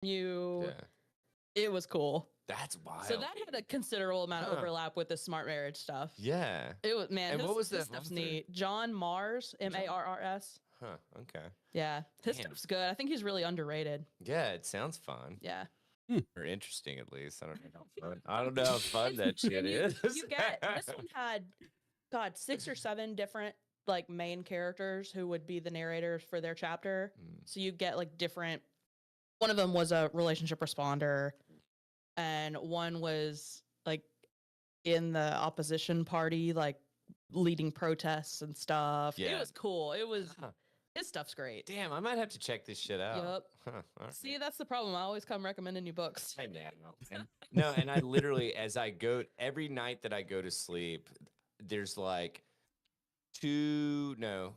you. Yeah. It was cool. That's wild. So that had a considerable amount of overlap with the smart marriage stuff. Yeah. It was, man. And what was this that stuff's author? neat. John Mars, Marrs. Huh. Okay. Yeah, his Damn. stuff's good. I think he's really underrated. Yeah, it sounds fun. Yeah. Or interesting, at least. I don't know. I don't know how fun that shit is. You get this one had, God, 6 or 7 different like main characters who would be the narrators for their chapter. So you get like different. One of them was a relationship responder, and one was like in the opposition party, like leading protests and stuff. Yeah. It was cool. It was. His stuff's great. Damn, I might have to check this shit out. Yep. Huh, right. See, that's the problem. I always come recommending you books. I know. No, and I literally, as I go, every night that I go to sleep, there's like 2, 4,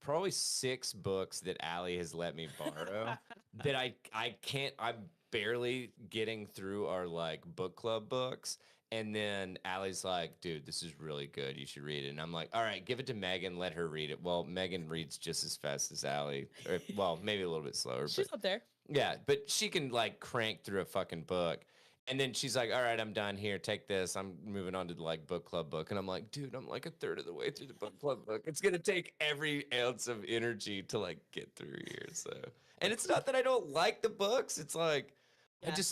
probably 6 books that Allie has let me borrow that I can't, I'm barely getting through our like book club books. And then Allie's like, dude, this is really good. You should read it. And I'm like, all right, give it to Megan. Let her read it. Well, Megan reads just as fast as Allie. Or, well, maybe a little bit slower. She's up there. Yeah, but she can like crank through a fucking book. And then she's like, all right, I'm done here. Take this. I'm moving on to the like book club book. And I'm like, dude, I'm like a third of the way through the book club book. It's going to take every ounce of energy to like get through here. So, and it's not that I don't like the books. It's like,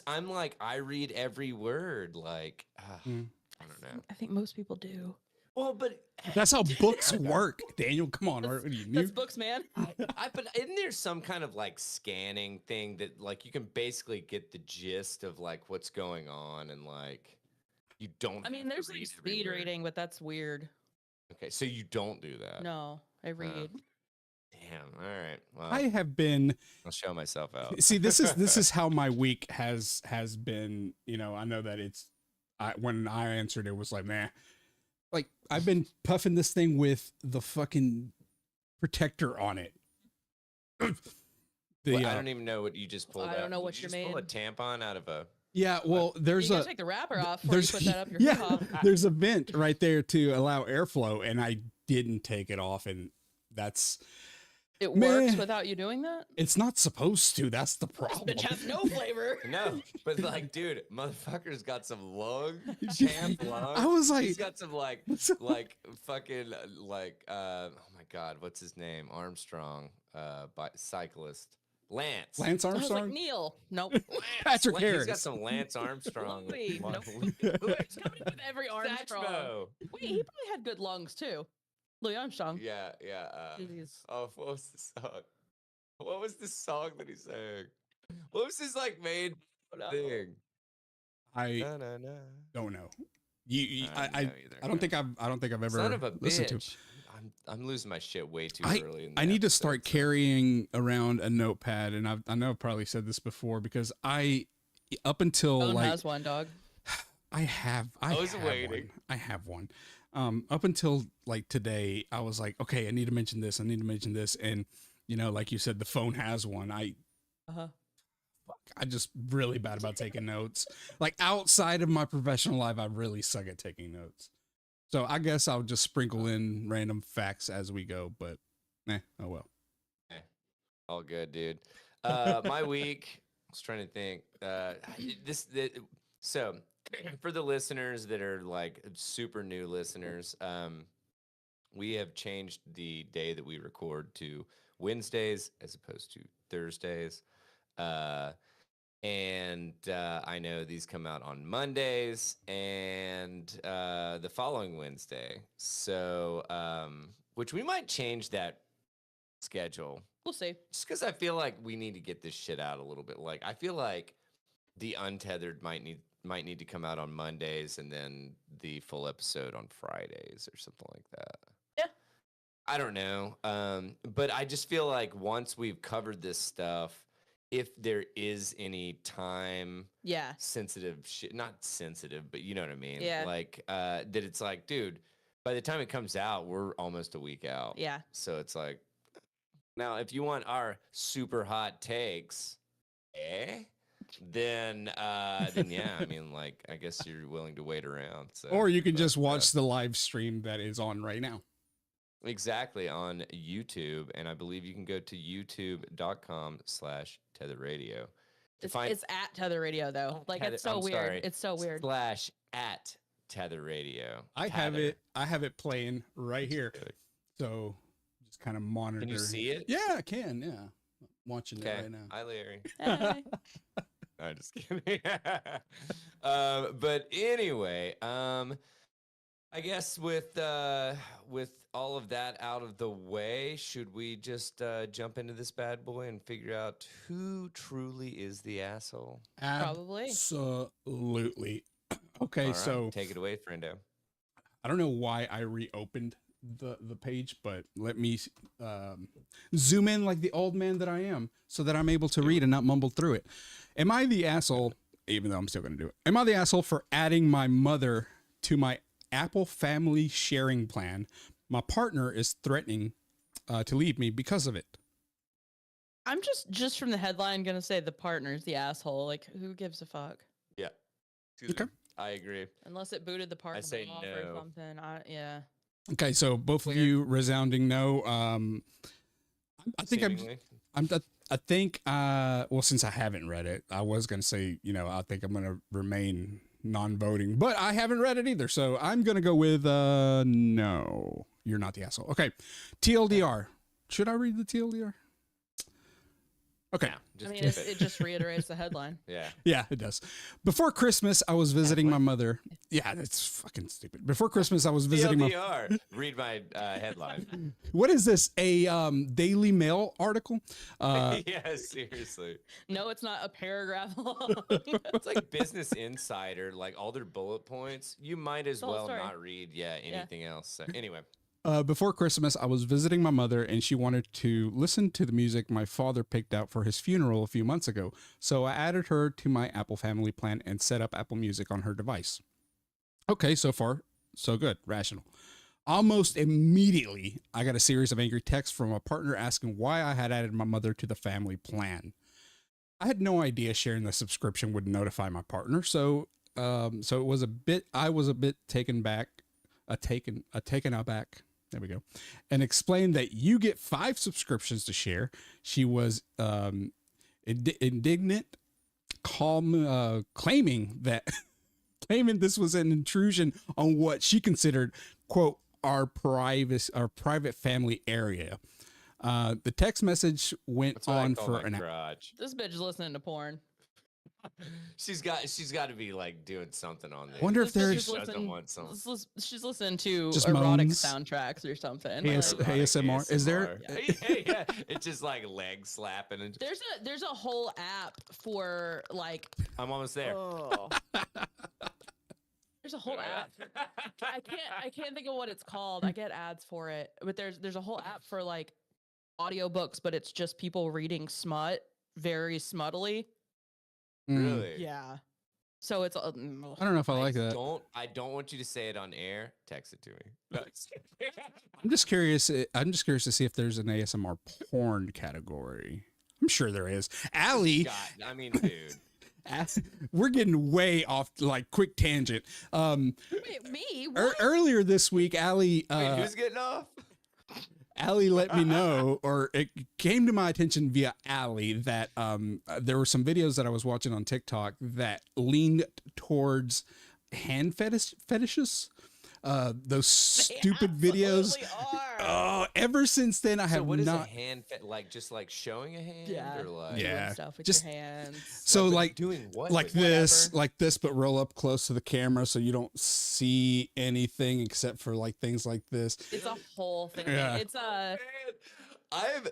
I'm like, I read every word. Like, I don't know. I think most people do. Well, but that's how books work. Daniel, come on. That's books, man. But isn't there some kind of like scanning thing that like you can basically get the gist of like what's going on and like you don't. I mean, there's like speed reading, but that's weird. Okay, so you don't do that. No, I read. Damn. All right. Well, I have been. I'll show myself out. See, this is how my week has been. You know, I know that it's. When I answered, it was like, man, like I've been puffing this thing with the fucking protector on it. I don't even know what you just pulled. I don't know what you made. Pull a tampon out of a. Yeah, well, there's you gotta take the wrapper off before you put that up your there's a vent right there to allow airflow, and I didn't take it off, and that's. It works without you doing that? It's not supposed to. That's the problem. It has no flavor. No, but like, dude, motherfucker's got some long, champ long. I was like, he's got some like fucking like, oh my God, what's his name? Armstrong, cyclist. Lance Armstrong. I was like, Neil. Nope. Patrick Harris. He's got some Lance Armstrong. Nope. It's coming with every Armstrong. Satchmo. Wait, he probably had good lungs too. Louis Armstrong. Yeah. Oh, what was the song? What was the song that he sang? What was his like main thing? I don't know. I don't think I've ever Son of a listened bitch. to. I'm losing my shit way too early. I need to start carrying around a notepad, and I know I've probably said this before because up until Phone like has one, dog. I was waiting. I have one. Up until like today, I was like, okay, I need to mention this. And you know, like you said, the phone has one. I just really bad about taking notes. Like outside of my professional life, I really suck at taking notes. So I guess I'll just sprinkle in random facts as we go, but oh well. All good, dude. My week, I was trying to think. So for the listeners that are like super new listeners, we have changed the day that we record to Wednesdays as opposed to Thursdays. And I know these come out on Mondays and the following Wednesday. So, which we might change that schedule. We'll see. Just because I feel like we need to get this shit out a little bit. Like, I feel like the Untethered might need to come out on Mondays and then the full episode on Fridays or something like that. Yeah. I don't know. But I just feel like once we've covered this stuff, if there is any time sensitive shit, not sensitive, but you know what I mean? Yeah. Like, that it's like, dude, by the time it comes out, we're almost a week out. Yeah. So it's like, now if you want our super hot takes, then yeah, I mean, like, I guess you're willing to wait around. So, or you can just watch the live stream that is on right now. Exactly, on YouTube, and I believe you can go to youtube.com/Tether Radio to find It's at Tether Radio though. Like Tether, it's so I'm weird. sorry, It's so weird. /at Tether Radio. I have it playing right here. So just kind of monitor. Can you see it? Yeah, I can. Yeah. I'm watching it right now. Hi, Larry. Hey. I'm just kidding. But anyway, I guess with all of that out of the way, should we just jump into this bad boy and figure out who truly is the asshole? Probably. Absolutely. Okay, All right, so take it away, friendo. I don't know why I reopened the page, but let me zoom in like the old man that I am so that I'm able to read and not mumble through it. Am I the asshole, even though I'm still going to do it, am I the asshole for adding my mother to my Apple family sharing plan? My partner is threatening to leave me because of it. I'm just from the headline gonna say the partner's the asshole. Like, who gives a fuck? Yeah. Okay. I agree. Unless it booted the partner say off no. or something. Yeah. Okay, so both Weird. of you resounding no. I think Seemingly. I think well, since I haven't read it, I was gonna say, I think I'm gonna remain non-voting, but I haven't read it either, so I'm gonna go with no. You're not the asshole. Okay, TLDR. Should I read the TLDR? Okay. Yeah, I just mean, keep it just reiterates the headline. Yeah. Yeah, it does. Before Christmas, I was visiting my mother. Yeah, that's fucking stupid. Before Christmas, I was visiting my. TLDR. Read my headline. What is this? A Daily Mail article? Yeah, seriously. No, it's not a paragraph long. It's like Business Insider, like all their bullet points. You might as The whole well story. not read, anything else. So, anyway. Before Christmas, I was visiting my mother, and she wanted to listen to the music my father picked out for his funeral a few months ago. So I added her to my Apple family plan and set up Apple Music on her device. Okay, so far, so good. Rational. Almost immediately, I got a series of angry texts from a partner asking why I had added my mother to the family plan. I had no idea sharing the subscription would notify my partner, so it was I was a bit taken aback. There we go. And explained that you get 5 subscriptions to share. She was indignant, claiming this was an intrusion on what she considered, quote, our private family area. The text message went That's what I on call for my an hour. garage. This bitch is listening to porn. She's got to be like doing something on there. Wonder if This bitch there's is listening- want some. She's listening to Just erotic moans. soundtracks or something. Yes. Like, ASMR. Is there- Yeah. It's just like leg slapping and there's a whole app for like. I'm almost there. Oh. There's a whole app. I can't think of what it's called. I get ads for it, but there's a whole app for like audiobooks, but it's just people reading smut very smuttily. Really? Yeah. So it's. I don't know if I like that. I don't want you to say it on air. Text it to me. No, I'm just curious to see if there's an ASMR porn category. I'm sure there is. Allie, God, I mean, dude. we're getting way off, like quick tangent. Wait, me? What? Earlier this week, Allie, Wait, who's getting off? Allie let me know, or it came to my attention via Allie, that there were some videos that I was watching on TikTok that leaned towards hand fetishes. Those stupid videos. Oh, ever since then I have So what is not. a hand like just like showing a hand Yeah. or like Doing Yeah. stuff with Just- your hands. So But like doing what? like with this, whatever. but roll up close to the camera so you don't see anything except for like things like this. It's a whole thing. Yeah. It's a. I'm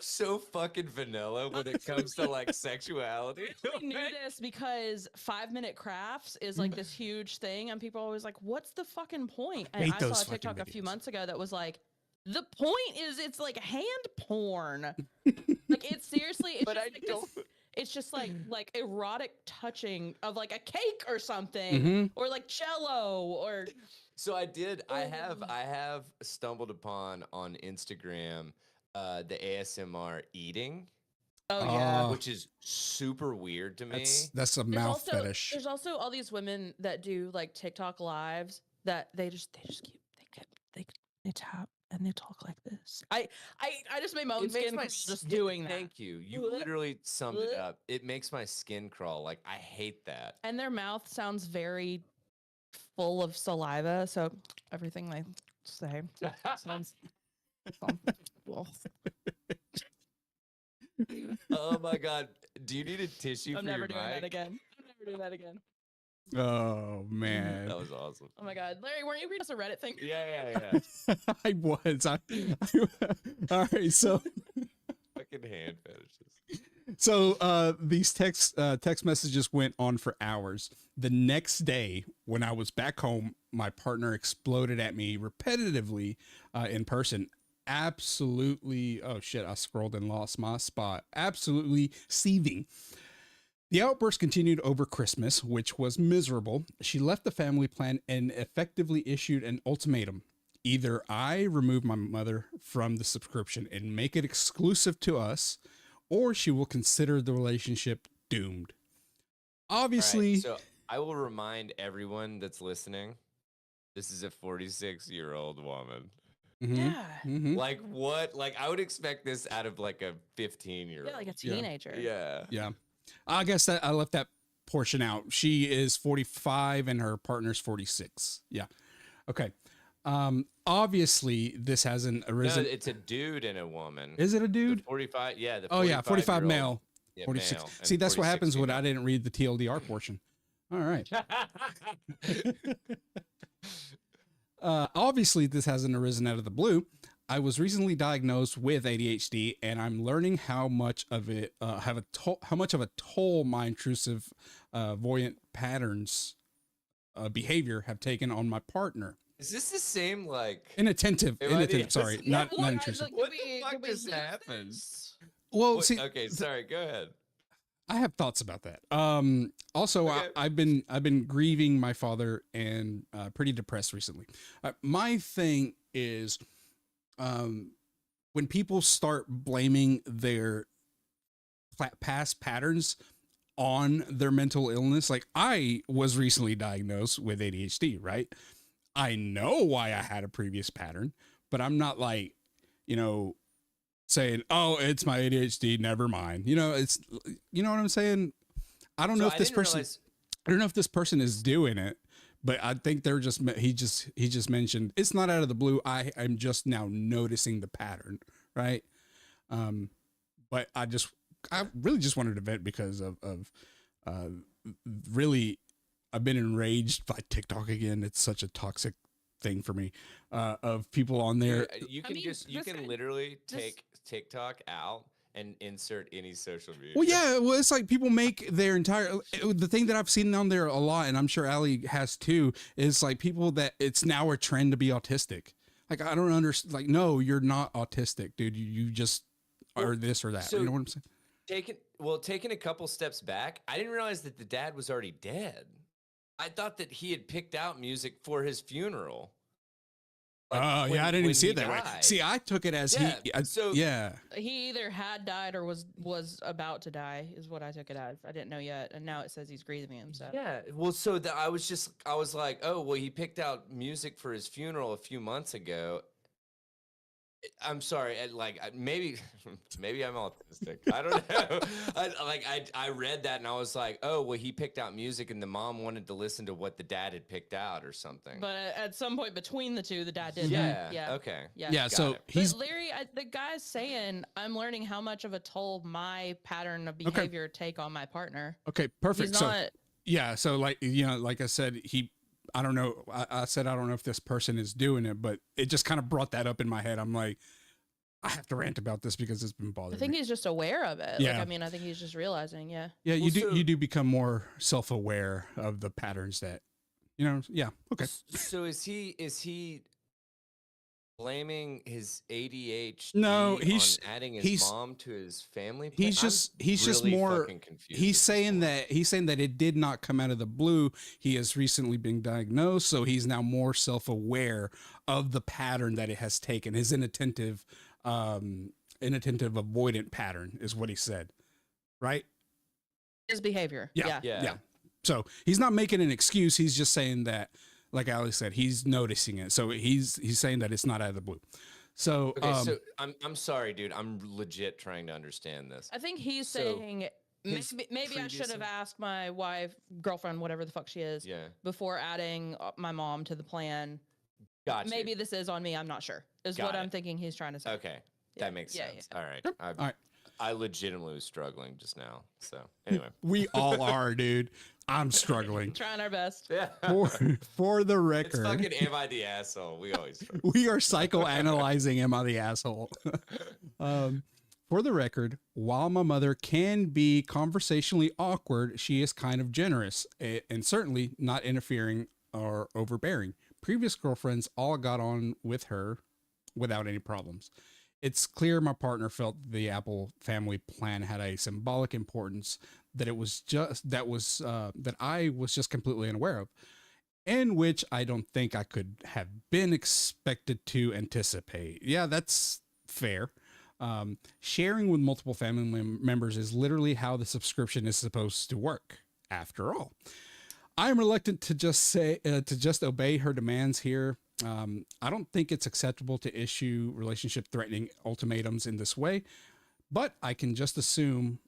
so fucking vanilla when it comes to like sexuality. I knew this because 5-minute crafts is like this huge thing, and people are always like, "What's the fucking point?" And hate I saw those a TikTok fucking a few videos. months ago that was like, "The point is, it's like hand porn. Like it's seriously, it's But just I like don't. it's just like erotic touching of like a cake or something, Mhm. or like cello, or So I have stumbled upon on Instagram the ASMR eating, oh yeah. Oh. which is super weird to me. That's a There's mouth also, fetish. There's also all these women that do like TikTok lives that they just keep They tap and they talk like this. I just made my own It makes skin my crawl just skin- doing that. Thank you. You literally summed it up. It makes my skin crawl. Like, I hate that. And their mouth sounds very full of saliva, so everything they say sounds well. Oh my god. Do you need a tissue I'm for your never doing that mic? again. I'm never doing that again. Oh man, That was awesome. Oh my god, Larry, weren't you reading us a Reddit thing? Yeah. I was. All right, so Fucking hand fetishes. these text messages went on for hours. The next day, when I was back home, my partner exploded at me repetitively in person. Absolutely. Oh shit! I scrolled and lost my spot. Absolutely seething. The outburst continued over Christmas, which was miserable. She left the family plan and effectively issued an ultimatum. Either I remove my mother from the subscription and make it exclusive to us, or she will consider the relationship doomed. Obviously, Right, so I will remind everyone that's listening, this is a 46-year-old woman. Yeah. Like what? Like I would expect this out of like a 15-year-old. Yeah, like a teenager. Yeah. I guess that I left that portion out. She is 45 and her partner's 46. Yeah. Okay. Obviously this hasn't arisen. No, it's a dude and a woman. Is it a dude? The 45. Yeah. The 45 male. Yeah, 46. male, See, that's what 46 happens when female. I didn't read the TLDR portion. All right. Obviously this hasn't arisen out of the blue. I was recently diagnosed with ADHD, and I'm learning how much of it how much of a toll my intrusive, voyant patterns, behavior have taken on my partner. Is this the same like? Inattentive. Am I the- Sorry, not intrusive. What the fuck just happened? Well, What- see, okay, sorry. Go ahead. I have thoughts about that. Also, Okay. I've been grieving my father and pretty depressed recently. My thing is, when people start blaming their past patterns on their mental illness, like I was recently diagnosed with ADHD, right? I know why I had a previous pattern, but I'm not like, saying, "Oh, it's my ADHD, never mind." It's, you know what I'm saying? I don't know if this person, I don't know if this person is doing it, but I think they're just, he just mentioned it's not out of the blue. I'm just now noticing the pattern. Right. But I really just wanted to vent because of really, I've been enraged by TikTok again. It's such a toxic thing for me, of people on there. You can literally take TikTok out and insert any social media. Well, yeah, it's like people make their entire, the thing that I've seen on there a lot, and I'm sure Ali has too, is like people that it's now a trend to be autistic. Like, I don't understand. Like, no, you're not autistic, dude. You just are this or that. So you know what I'm saying? Taking a couple steps back, I didn't realize that the dad was already dead. I thought that he had picked out music for his funeral. Oh, yeah, I didn't even see it that way. See, I took it as he He either had died or was about to die, is what I took it as. I didn't know yet, and now it says he's grieving himself. Yeah, well, so I was like, oh, well, he picked out music for his funeral a few months ago. I'm sorry, maybe I'm autistic. I don't know. I read that and I was like, oh, well, he picked out music and the mom wanted to listen to what the dad had picked out or something. But at some point between the two, the dad did. Yeah. Yeah. Okay. Yeah. So he's But Larry, the guy's saying, I'm learning how much of a toll my pattern of behavior take on my partner. okay. Perfect. He's not. So like I said, I don't know. I said, I don't know if this person is doing it, but it just kind of brought that up in my head. I'm like, I have to rant about this because it's been bothering I think me. he's just aware of it. Yeah. I think he's just realizing. Yeah. Yeah. You do become more self-aware of the patterns that, yeah. Okay. So is he blaming his ADHD No, on adding his mom to his family plan? He's just more, he's saying that it did not come out of the blue. He has recently been diagnosed, so he's now more self-aware of the pattern that it has taken. His inattentive avoidant pattern is what he said, right? His behavior. Yeah. So he's not making an excuse. He's just saying that, like Ali said, he's noticing it. So he's saying that it's not out of the blue. So Okay, so I'm sorry, dude. I'm legit trying to understand this. I think he's So, saying his maybe I should previous have asked my wife, girlfriend, whatever the fuck she is, Yeah, before adding my mom to the plan. got you. Maybe this is on me. I'm not sure. Is what Got I'm it. thinking he's trying to say. Okay, Yeah, that makes yeah, sense. yeah. All right. Sure. All right. I legitimately was struggling just now. So anyway, We all are, dude. I'm struggling. Trying our best. yeah. For the It's record, fucking am I the asshole? We always struggle. we are psychoanalyzing am I the asshole? For the record, while my mother can be conversationally awkward, she is kind of generous and certainly not interfering or overbearing. Previous girlfriends all got on with her without any problems. It's clear my partner felt the Apple family plan had a symbolic importance that I was just completely unaware of, and which I don't think I could have been expected to anticipate. Yeah, that's fair. Sharing with multiple family members is literally how the subscription is supposed to work. After all, I am reluctant to just obey her demands here. I don't think it's acceptable to issue relationship threatening ultimatums in this way, but I can't just assume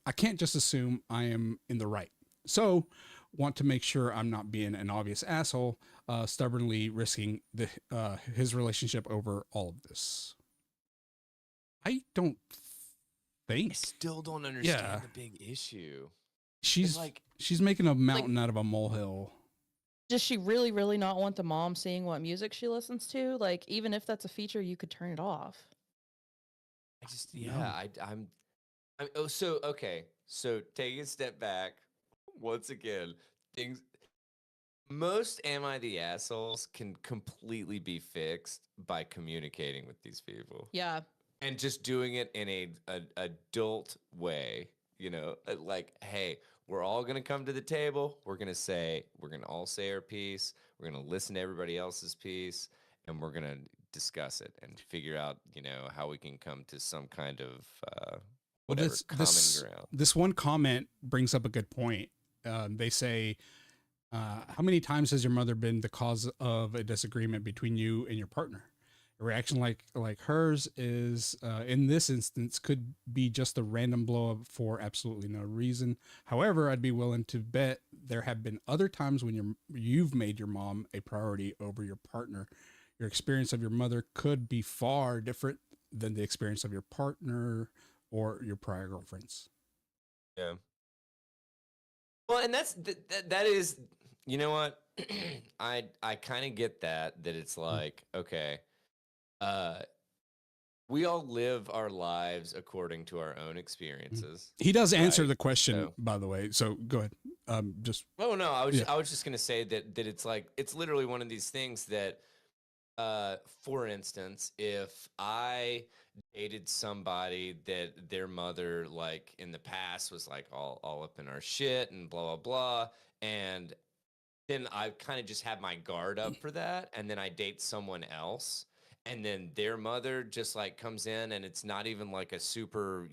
I am in the right. So want to make sure I'm not being an obvious asshole, stubbornly risking his relationship over all of this. I don't think I still don't understand Yeah. the big issue. she's like- she's making a mountain out of a molehill. Does she really, really not want the mom seeing what music she listens to? Like, even if that's a feature, you could turn it off. I just No. I'm oh, so okay. So take a step back. Once again, things most am I the assholes can completely be fixed by communicating with these people. Yeah. And just doing it in a adult way, like, hey, we're all gonna come to the table. We're gonna all say our piece. We're gonna listen to everybody else's piece, and we're gonna discuss it and figure out, how we can come to some kind of whatever common ground. This one comment brings up a good point. They say, how many times has your mother been the cause of a disagreement between you and your partner? A reaction like hers is, in this instance, could be just a random blow up for absolutely no reason. However, I'd be willing to bet there have been other times when you've made your mom a priority over your partner. Your experience of your mother could be far different than the experience of your partner or your prior girlfriends. Yeah. Well, and that is, you know what? I kind of get that it's like, okay, we all live our lives according to our own experiences. He does answer Right. the question, So- by the way. So go ahead. Just Oh no, I Yeah. was just gonna say that it's like it's literally one of these things that, for instance, if I dated somebody that their mother, like, in the past was like all up in our shit and blah blah blah, and then I kind of just have my guard up for that, and then I date someone else, and then their mother just like comes in, and it's not even like a super,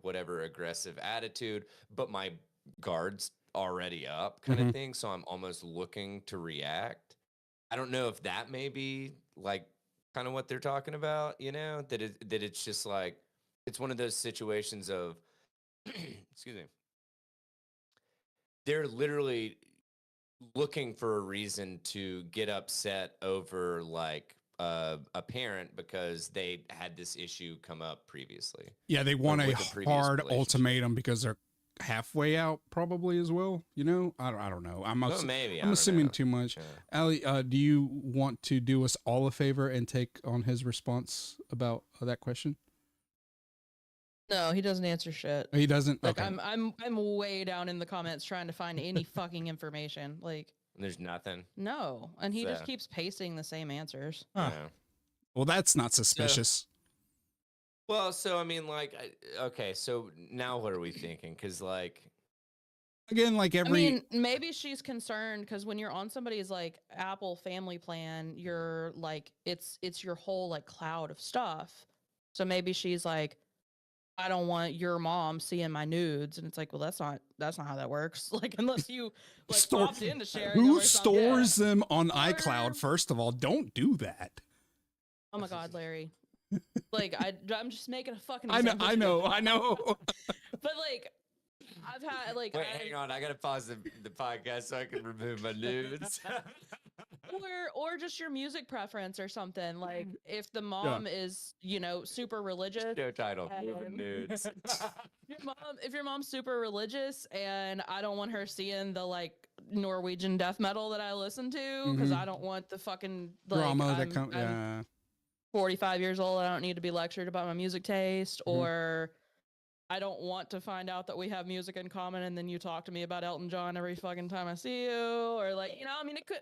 whatever aggressive attitude, but my guard's already up kind of Mhm. thing, so I'm almost looking to react. I don't know if that may be like kind of what they're talking about, that it's just like it's one of those situations of excuse me. They're literally looking for a reason to get upset over like a parent because they had this issue come up previously. Yeah, they want a with the previous hard relationship. ultimatum because they're halfway out, probably as well. I don't know. Well, maybe I I'm don't assuming know. too much. Yeah. Ali, do you want to do us all a favor and take on his response about that question? No, he doesn't answer shit. He doesn't. Like, Okay. I'm way down in the comments trying to find any fucking information. Like, There's nothing. no, and he just So- keeps pasting the same answers. Huh. Yeah. Well, that's not suspicious. Well, so I mean, like, okay, so now what are we thinking? Because like, Again, like I every mean, maybe she's concerned because when you're on somebody's like Apple family plan, you're like it's your whole like cloud of stuff. So maybe she's like, I don't want your mom seeing my nudes. And it's like, well, that's not how that works. Like, unless you like opt into sharing them Who or something. stores them on Or- iCloud? First of all, don't do that. Oh my God, Larry. Like, I'm just making a fucking I know, example. I know. But like, I've had like, Wait, hang on. I gotta pause the podcast so I can remove my nudes. or just your music preference or something. Like, if the mom is, you know, super religious. Show title: Moving Nudes. If your mom's super religious, and I don't want her seeing the like Norwegian death metal that I listen to, because I don't want the fucking like, drama that comes. Yeah. 45 years old. I don't need to be lectured about my music taste, or I don't want to find out that we have music in common and then you talk to me about Elton John every fucking time I see you, or like, you know, I mean, it could,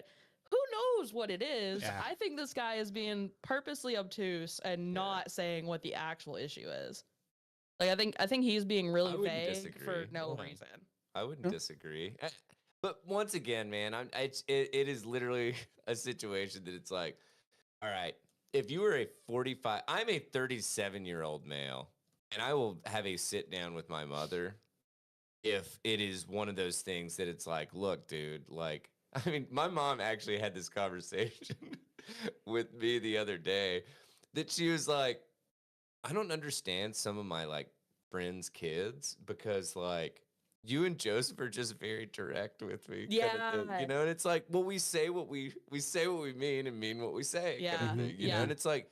who knows what it is. Yeah. I think this guy is being purposely obtuse and not saying what the actual issue is. Like, I think he's being really vague for no reason. I wouldn't disagree. But once again, man, it is literally a situation that it's like, all right, if you were I'm a 37-year-old male, and I will have a sit down with my mother if it is one of those things that it's like, look, dude, like, I mean, my mom actually had this conversation with me the other day that she was like, I don't understand some of my like friends' kids because like you and Joseph are just very direct with me. Kind of thing, you know, and it's like, well, we say what we mean and mean what we say. Yeah. Kind of thing, you know, and it's like,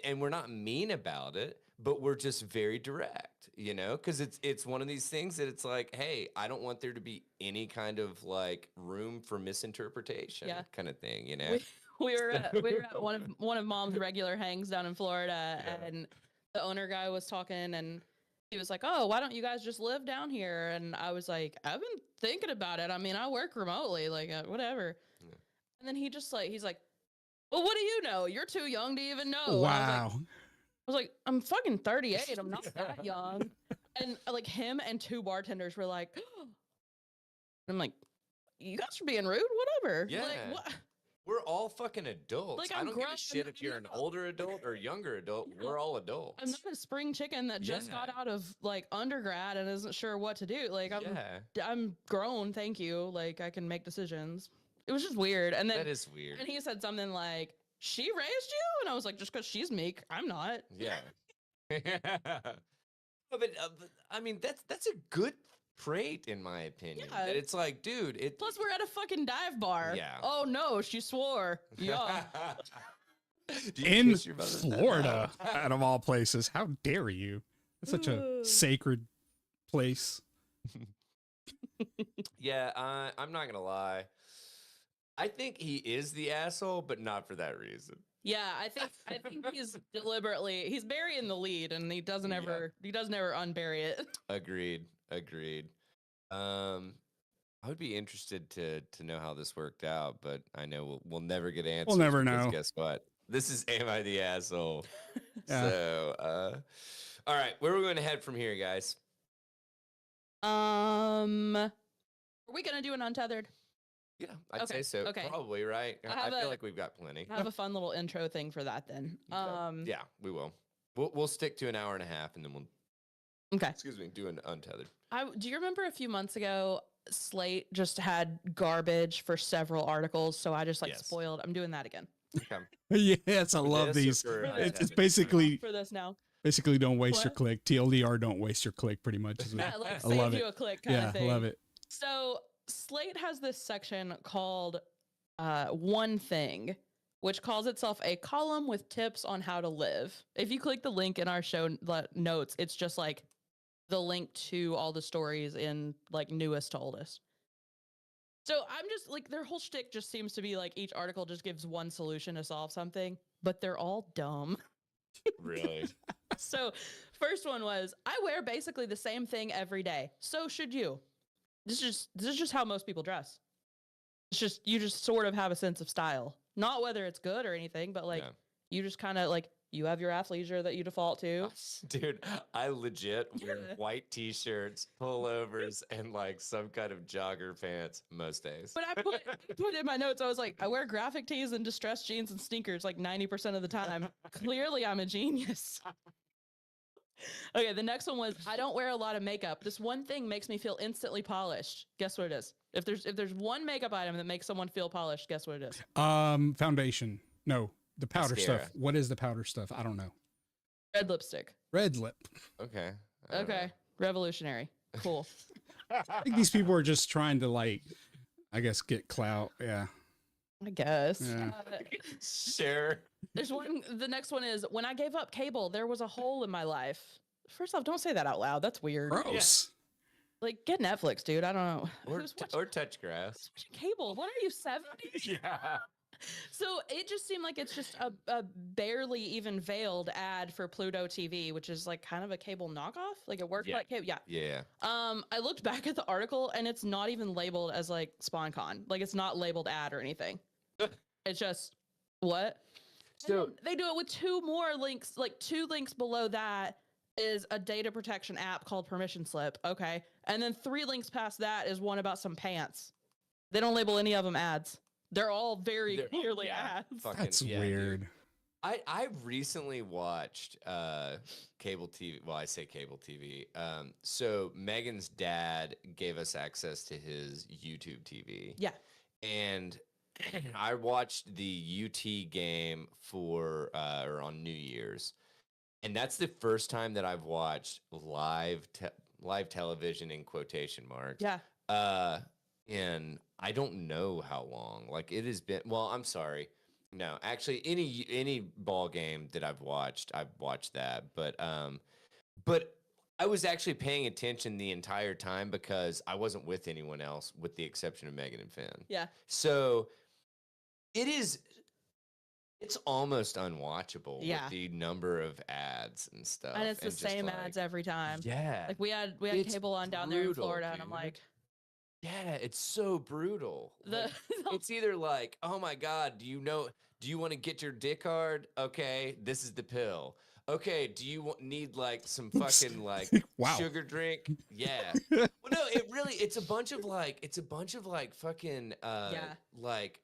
and we're not mean about it, but we're just very direct, you know, because it's one of these things that it's like, hey, I don't want there to be any kind of like room for misinterpretation, kind of thing, you know. We were at one of Mom's regular hangs down in Florida, and the owner guy was talking, and he was like, "Oh, why don't you guys just live down here?" And I was like, "I've been thinking about it. I mean, I work remotely, like whatever." Yeah. And then he's like, "Well, what do you know? You're too young to even know." Wow. I was like, I'm fucking 38. I'm not that young. And like him and two bartenders were like, I'm like, you guys are being rude, whatever. Yeah. Like, what? We're all fucking adults. Like, I don't give a shit if you're an older adult or younger adult. We're all adults. I'm not a spring chicken that just got out of like undergrad and isn't sure what to do. Like, I'm grown, thank you. Like, I can make decisions. It was just weird. And then that is weird. And he said something like, she raised you? And I was like, just because she's meek, I'm not. Yeah. but I mean, that's a good trait in my opinion. Yeah. That it's like, dude, plus we're at a fucking dive bar. Yeah. Oh no, she swore. Yeah. In Florida, out of all places. How dare you? It's such a sacred place. Yeah, I'm not gonna lie. I think he is the asshole, but not for that reason. Yeah, I think he's burying the lead, and he doesn't ever unbury it. Agreed. I would be interested to know how this worked out, but I know we'll never get answers. We'll never know. Guess what? This is Am I the Asshole? So, all right, where are we going to head from here, guys? Are we gonna do an untethered? Yeah, I'd say so. Okay. Probably, right? I feel like we've got plenty. I have a fun little intro thing for that then. Yeah, we will. We'll stick to an hour and a half, and then we'll do an untethered. Do you remember a few months ago, Slate just had garbage for several articles, so I just spoiled. I'm doing that again. Okay. Yes, I love these. It's basically for this now. Basically, don't waste your click. TLDR, don't waste your click. Pretty much. Yeah, like save you a click kind of thing. I love it. So Slate has this section called One Thing, which calls itself a column with tips on how to live. If you click the link in our show notes, it's just like the link to all the stories in like newest to oldest. So I'm just like, their whole shtick just seems to be like each article just gives one solution to solve something, but they're all dumb. Really? So first one was, I wear basically the same thing every day. So should you. This is just how most people dress. It's just, you just sort of have a sense of style. Not whether it's good or anything, but like, you just kind of like, you have your athleisure that you default to. Dude, I legit wear white t-shirts, pullovers, and like some kind of jogger pants most days. But I put in my notes, I was like, I wear graphic tees and distressed jeans and sneakers like 90% of the time. Clearly I'm a genius. Okay, the next one was I don't wear a lot of makeup. This one thing makes me feel instantly polished. Guess what it is? If there's one makeup item that makes someone feel polished, guess what it is? Foundation. No, the powder Mascara. stuff. What is the powder stuff? I don't know. Red lipstick. Red lip. Okay. I don't Okay, revolutionary. Cool. I think these people are just trying to like, I guess, get clout. Yeah. I guess. Yeah. know. Sure. There's one. The next one is when I gave up cable, there was a hole in my life. First off, don't say that out loud. That's weird. Gross. Like, get Netflix, dude. I don't know. Or, Who's or touch grass. watching cable? What are you, 70? Yeah. So it just seemed like it's just a barely even veiled ad for Pluto TV, which is like kind of a cable knockoff. Like it worked Yeah. like cable. Yeah. Yeah. I looked back at the article and it's not even labeled as like SpawnCon. Like it's not labeled ad or anything. It's just what? So They do it with two more links, like two links below that is a data protection app called Permission Slip. Okay. And then 3 links past that is one about some pants. They don't label any of them ads. They're all very They're- clearly yeah. ads. fucking That's yeah, dude. weird. I recently watched cable TV. Well, I say cable TV. So Megan's dad gave us access to his YouTube TV. Yeah. And I watched the UT game for or on New Year's. And that's the first time that I've watched live television in quotation marks. Yeah. And I don't know how long. Like it has been. Well, I'm sorry. No, actually, any ball game that I've watched that. But I was actually paying attention the entire time because I wasn't with anyone else, with the exception of Megan and Finn. Yeah. So it's almost unwatchable Yeah. with the number of ads and stuff. And it's the just same like- ads every time. Yeah. Like we had It's cable on down there in brutal, Florida, and I'm dude. like, Yeah, it's so brutal. the Like, it's either like, oh my God, do you want to get your dick hard? Okay, this is the pill. Okay, do you need like some fucking like Wow. sugar drink? Yeah. Well, no, it's a bunch of like fucking Yeah. like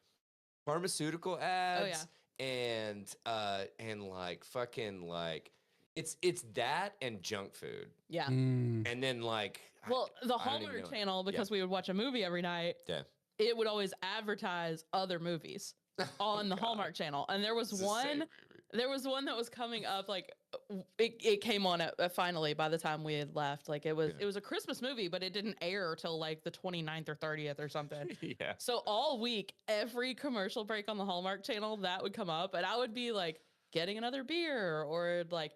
pharmaceutical ads. Oh, yeah. And like fucking like it's that and junk food. yeah. Mm. And then like Well, the I don't even Hallmark know. channel, because we would watch a movie every night, Yeah. it would always advertise other movies on the God. Hallmark channel. And there was It's the same one. movie. There was one that was coming up, like it came on finally by the time we had left. Like it was a Christmas movie, but it didn't air till like the 29th or 30th or something. Yeah. So all week, every commercial break on the Hallmark channel, that would come up, and I would be like getting another beer or like,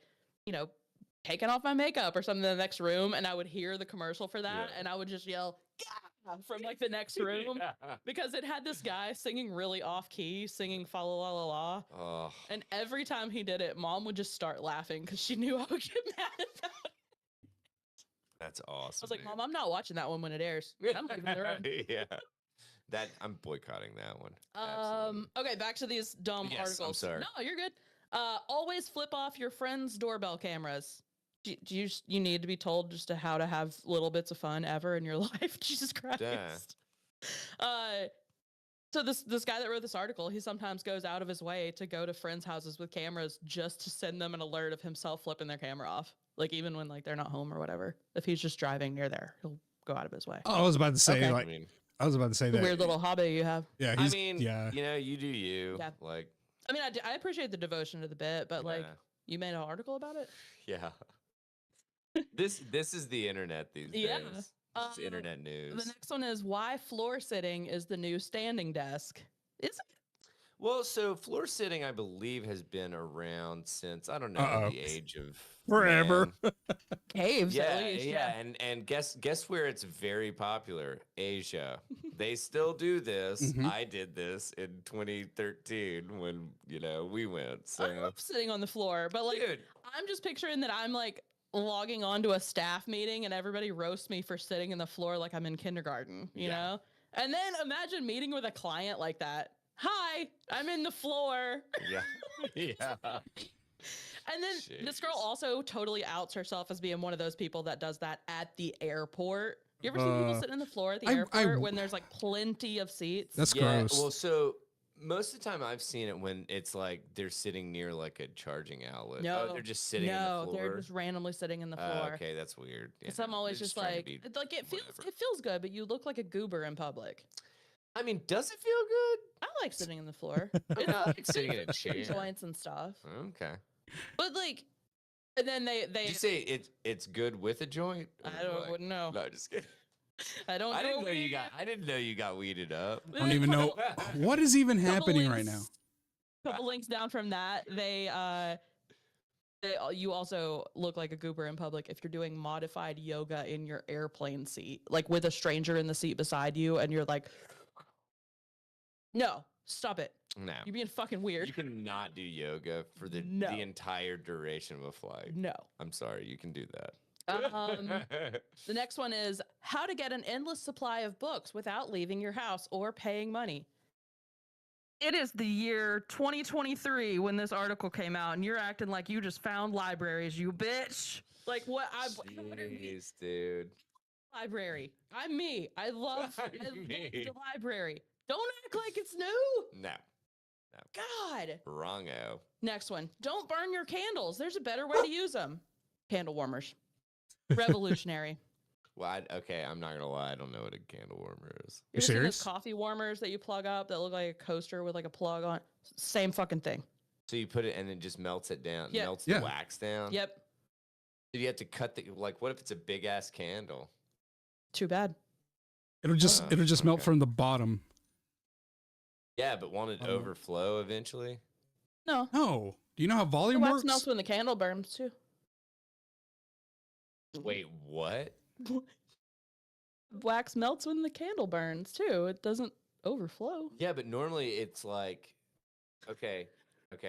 taking off my makeup or something in the next room, and I would hear the commercial for that, Yeah. and I would just yell "Gah!" from like the next room. Because it had this guy singing really off key, singing "Fa la la la la," Oh, and every time he did it, Mom would just start laughing because she knew I would get mad about it. that's awesome. I was like, dude. "Mom, I'm not watching that one when it airs. I'm leaving the room." Yeah. That I'm boycotting that one. Absolutely. Okay, back to these dumb Yes, I'm articles. sorry. No, you're good. Always flip off your friends' doorbell cameras. Do you need to be told just how to have little bits of fun ever in your life? Jesus Christ. So this guy that wrote this article, he sometimes goes out of his way to go to friends' houses with cameras just to send them an alert of himself flipping their camera off. Like even when like they're not home or whatever. If he's just driving near there, he'll go out of his way. Oh, I was about to say Okay. like I mean, I was about to say The that. weird little hobby you have. Yeah, I he's, mean, yeah. you do you. Yeah. Like, I mean, I appreciate the devotion to the bit, but like you made an article about it? yeah. This is the internet these Yeah. days. It's internet news. The next one is why floor sitting is the new standing desk. Is it? Well, so floor sitting, I believe, has been around since I don't know Uh-oh. the age of Forever. man. Caves, Yeah, at least. yeah, and guess where it's very popular? Asia. They still do this. Mhm. I did this in 2013 when we went. So, I love sitting on the floor, but like dude, I'm just picturing that I'm like logging on to a staff meeting and everybody roasts me for sitting in the floor like I'm in kindergarten, you Yeah. know? And then imagine meeting with a client like that. Hi, I'm in the floor. yeah, yeah. And then this girl Jeez. also totally outs herself as being one of those people that does that at the airport. You ever seen people sitting in the floor at the I- airport when there's like plenty of seats? That's Yeah, gross. well, so most of the time I've seen it when it's like they're sitting near like a charging outlet. No, they're just sitting in the no, floor. they're just randomly sitting in the floor. Okay, that's weird. Because I'm always just trying to like, be it feels whatever. it feels good, but you look like a goober in public. I mean, does it feel good? I like sitting in the floor. I like sitting in a chair. Joints and stuff. Okay. But like, and then they Did you say it's good with a joint? wouldn't know. No, just kidding. I don't. I didn't know you got weeded up. I don't even know what is even happening right now. Couple links down from that, you also look like a goober in public if you're doing modified yoga in your airplane seat, like with a stranger in the seat beside you, and you're like, no, stop it. No. You're being fucking weird. You cannot do yoga for the entire duration of a flight. No. I'm sorry, you can do that. The next one is how to get an endless supply of books without leaving your house or paying money. It is the year 2023 when this article came out, and you're acting like you just found libraries, you bitch. Like what? Jeez, dude. Library. I'm me. I love the library. Don't act like it's new. No. God. Wrongo. Next one. Don't burn your candles. There's a better way to use them. Candle warmers. Revolutionary. Well, okay, I'm not gonna lie. I don't know what a candle warmer is. You're serious? seeing those coffee warmers that you plug up that look like a coaster with like a plug on? Same fucking thing. So you put it and it just melts it down, Yep. melts the wax down? Yep. Did you have to cut what if it's a big ass candle? Too bad. It'll just melt from the bottom. Yeah, but won't it overflow eventually? No. No. Do you know how The volume wax works? melts when the candle burns too. Wait, what? Wax melts when the candle burns too. It doesn't overflow. Yeah, but normally it's like, okay, but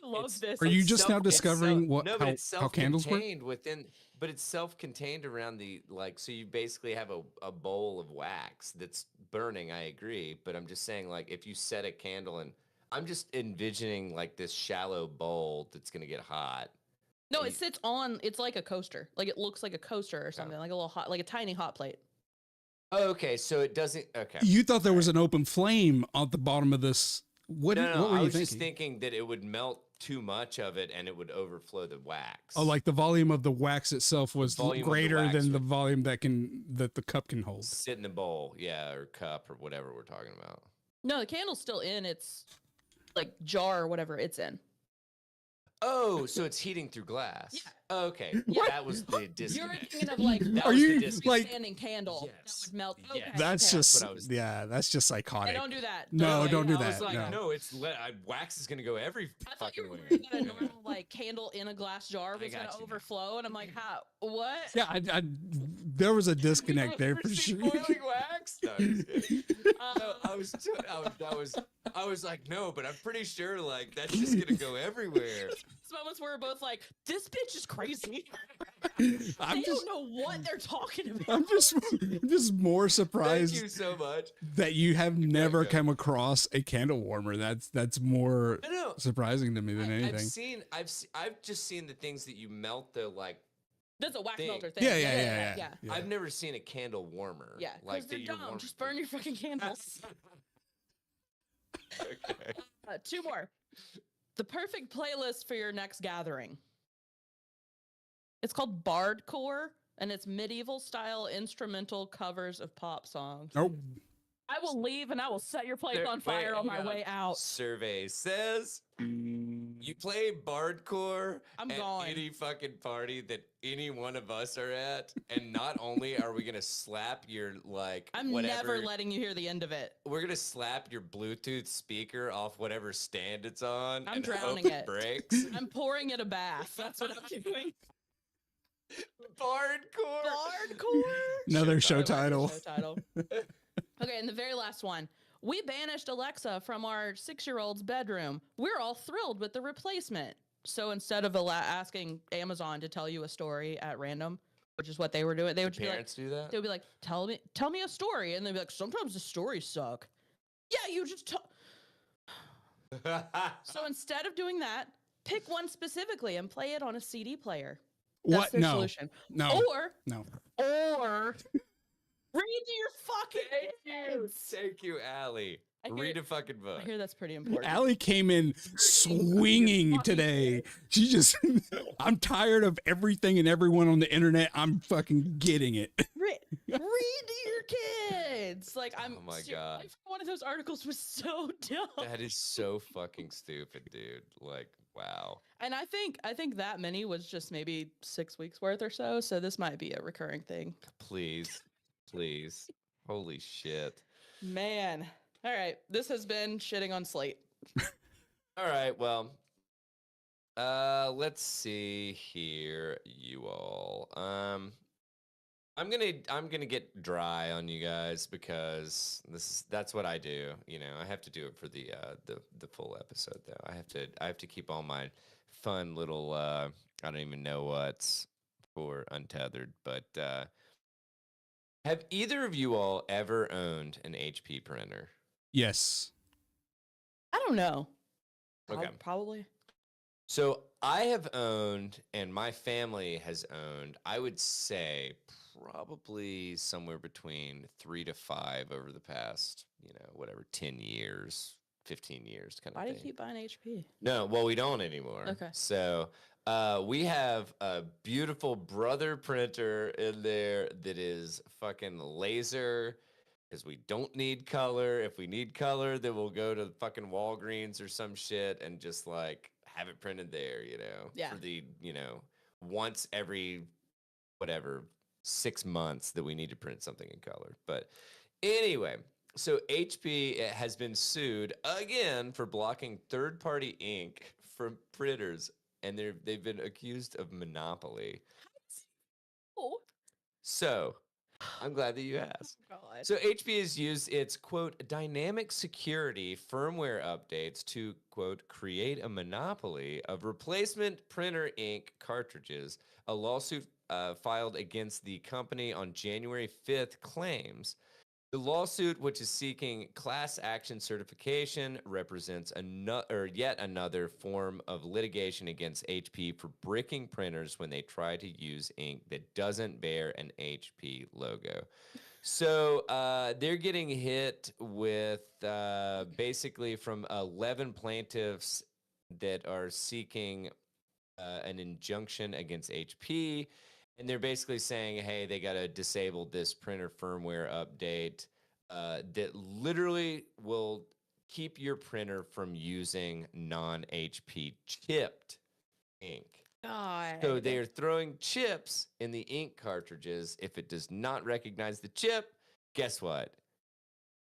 I love this. Are you just now it's discovering it's how candles work? within, but it's self-contained around the so you basically have a bowl of wax that's burning. I agree, but I'm just saying like if you set a candle and I'm just envisioning like this shallow bowl that's gonna get hot. No, it sits on. It's like a coaster. Like it looks like a coaster or something, like a little hot, like a tiny hot plate. Oh, okay, so it doesn't. Okay, You thought there was an open flame at the bottom of this. What no, were I you was thinking? just thinking that it would melt too much of it and it would overflow the wax. Oh, like the volume of the wax itself was volume of the greater wax than the would- volume that the cup can hold. sit in a bowl, yeah, or cup or whatever we're talking about. No, the candle's still in its like jar or whatever it's in. Oh, so it's heating through glass. Yeah. Okay, Yeah. that was the You're disconnect. thinking of like That Are was the you disconnect. like? standing candle that Yes. would melt. Yes. Okay, That's okay. just what I was- that's just Hey, psychotic. don't do that. No, don't do I was that. like, no. no, it's wax is gonna go every I thought you fucking were way. worried that a normal like candle in a glass jar was got gonna you now. overflow, and I'm like, how? What? Yeah, there was a disconnect there for sure. Boiling wax? No, I'm just kidding. No, I was like, no, but I'm pretty sure like that's just gonna go everywhere. These moments where we're both like, this bitch is crazy. I'm They just, don't know what they're talking about. I'm just more Thank surprised you so much. that you have never go. come across a candle warmer. That's more No, surprising to me than anything. I've just seen the things that you melt the like. That's a wax Thing. melter thing. Yeah. I've never seen a candle warmer. Yeah, like because they're that you're dumb. warm- Just burn your fucking candles. Okay. Two more. The perfect playlist for your next gathering. It's called Barcore, and it's medieval style instrumental covers of pop songs. Nope. I will leave and I will set your place There- on fire wait, on my hang on. way out. Survey says you play Barcore I'm at gone. any fucking party that any one of us are at, and not only are we gonna slap your like I'm whatever, never letting you hear the end of it. we're gonna slap your Bluetooth speaker off whatever stand it's on. I'm and drowning hope it. breaks. I'm pouring it a bath. That's what I'm doing. Bardcore. Bardcore. Another show Title. title. Show title. Okay, and the very last one. We banished Alexa from our 6-year-old's bedroom. We're all thrilled with the replacement. So instead of asking Amazon to tell you a story at random, which is what they were doing, they would just be like, Parents do that. they would be like, tell me a story, and they'd be like, sometimes the stories suck. Yeah, you just So instead of doing that, pick one specifically and play it on a CD player. That's What? their No. solution. No. Or No. Read your fucking kids. Thank you, Allie. Read a fucking book. I hear that's pretty important. Allie came in swinging today. She just, I'm tired of everything and everyone on the internet. I'm fucking getting it. Read to your kids. Like I'm. Oh my God. One of those articles was so dumb. That is so fucking stupid, dude. Like, wow. And I think that many was just maybe 6 weeks worth or so. So this might be a recurring thing. Please. Holy shit. Man. All right. This has been shitting on Slate. All right. Well, let's see here, you all. I'm gonna get dry on you guys because that's what I do. You know, I have to do it for the full episode though. I have to keep all my fun little I don't even know what's for Untethered, but have either of you all ever owned an HP printer? Yes. I don't know. Okay. Probably. So I have owned, and my family has owned, I would say probably somewhere between 3 to 5 over the past, 10 years, 15 years kind of Why thing. do you keep buying HP? No, well, we don't anymore. Okay. So we have a beautiful brother printer in there that is fucking laser, because we don't need color. If we need color, then we'll go to fucking Walgreens or some shit and just like have it printed there, Yeah. for the, once every, 6 months that we need to print something in color. But anyway, so HP has been sued again for blocking third-party ink from printers, and they've been accused of monopoly. Oh. So I'm glad that you asked. Oh, God. So HP has used its, quote, dynamic security firmware updates to, quote, create a monopoly of replacement printer ink cartridges. A lawsuit filed against the company on January 5th claims the lawsuit, which is seeking class action certification, represents yet another form of litigation against HP for bricking printers when they try to use ink that doesn't bear an HP logo. So they're getting hit with basically from 11 plaintiffs that are seeking an injunction against HP. And they're basically saying, hey, they got to disable this printer firmware update that literally will keep your printer from using non-HP chipped ink. God. So they are throwing chips in the ink cartridges. If it does not recognize the chip, guess what?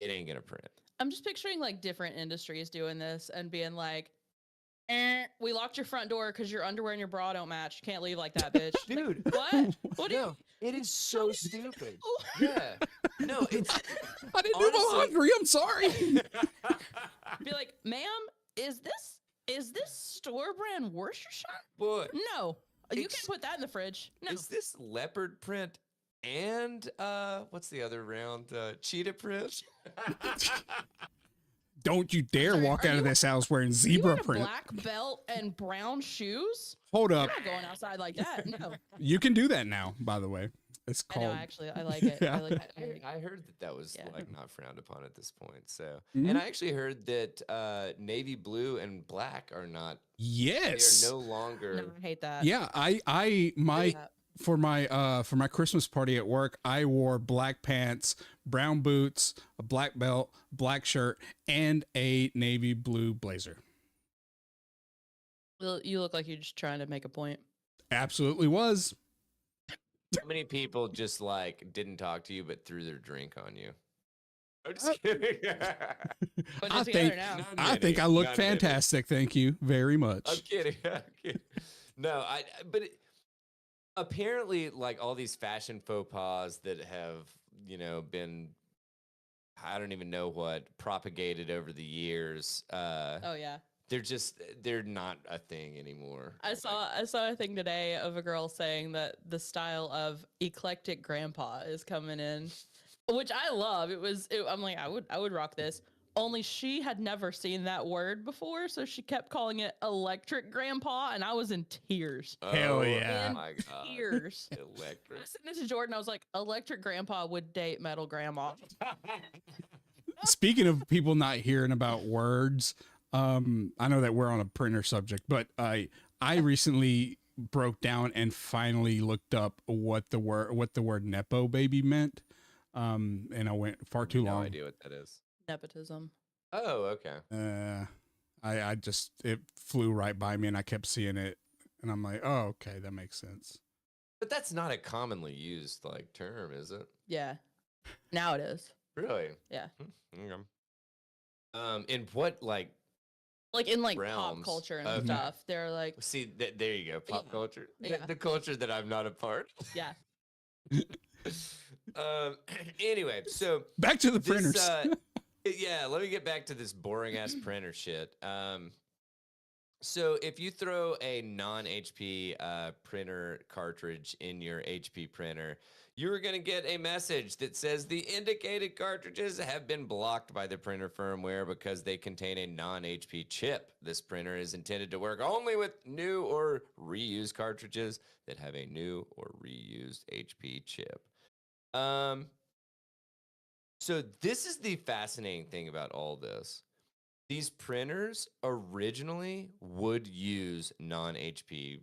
It ain't going to print. I'm just picturing like different industries doing this and being like, we locked your front door because your underwear and your bra don't match. You can't leave like that, bitch. Dude. Like, what? What do you? It is so stupid. Yeah. No, it's... I didn't do my laundry. I'm sorry. Be like, ma'am, is this store brand Worcestershire? Boy. No. You can't put that in the fridge. No. Is this leopard print and what's the other round? Cheetah print? Don't you dare walk out of this house wearing You zebra wearing a print. black belt and brown shoes? Hold You're up. not going outside like that. No. You can do that now, by the way. It's I called. know, actually, I like it. Yeah. I like it. I heard that was Yeah. like not frowned upon at this point. So, Mhm. and I actually heard that navy blue and black are not. Yes. They are no longer. No, I hate that. Yeah, for my Christmas party at work, I wore black pants, brown boots, a black belt, black shirt, and a navy blue blazer. Well, you look like you're just trying to make a point. Absolutely was. How many people just like didn't talk to you but threw their drink on you? I'm just kidding. Put I it together think- now. Not I many, think I look not many. fantastic. Thank you very much. I'm kidding. No, apparently, like all these fashion faux pas that have, been, I don't even know what, propagated over the years. Oh yeah. They're not a thing anymore. I saw a thing today of a girl saying that the style of eclectic grandpa is coming in, which I love. I'm like, I would rock this. only she had never seen that word before, so she kept calling it electric grandpa, and I was in tears. Hell yeah. In my God. tears. Electric. I was sitting to Jordan, I was like, electric grandpa would date metal grandma. Speaking of people not hearing about words, I know that we're on a printer subject, but I recently broke down and finally looked up what the word nepo baby meant. And I went far too long. No idea what that is. Nepotism. Oh, okay. I just, it flew right by me and I kept seeing it and I'm like, oh, okay, that makes sense. But that's not a commonly used like term, is it? Yeah. Now it is. Really? Yeah. Okay. In what like in like realms pop culture and of- stuff, they're like, see there you go, pop culture. Yeah. The culture that I'm not a part. yeah. Anyway, so Back to the this, printers. yeah, let me get back to this boring ass printer shit. So if you throw a non-HP printer cartridge in your HP printer, you're going to get a message that says the indicated cartridges have been blocked by the printer firmware because they contain a non-HP chip. This printer is intended to work only with new or reused cartridges that have a new or reused HP chip. So this is the fascinating thing about all this. These printers originally would use non-HP,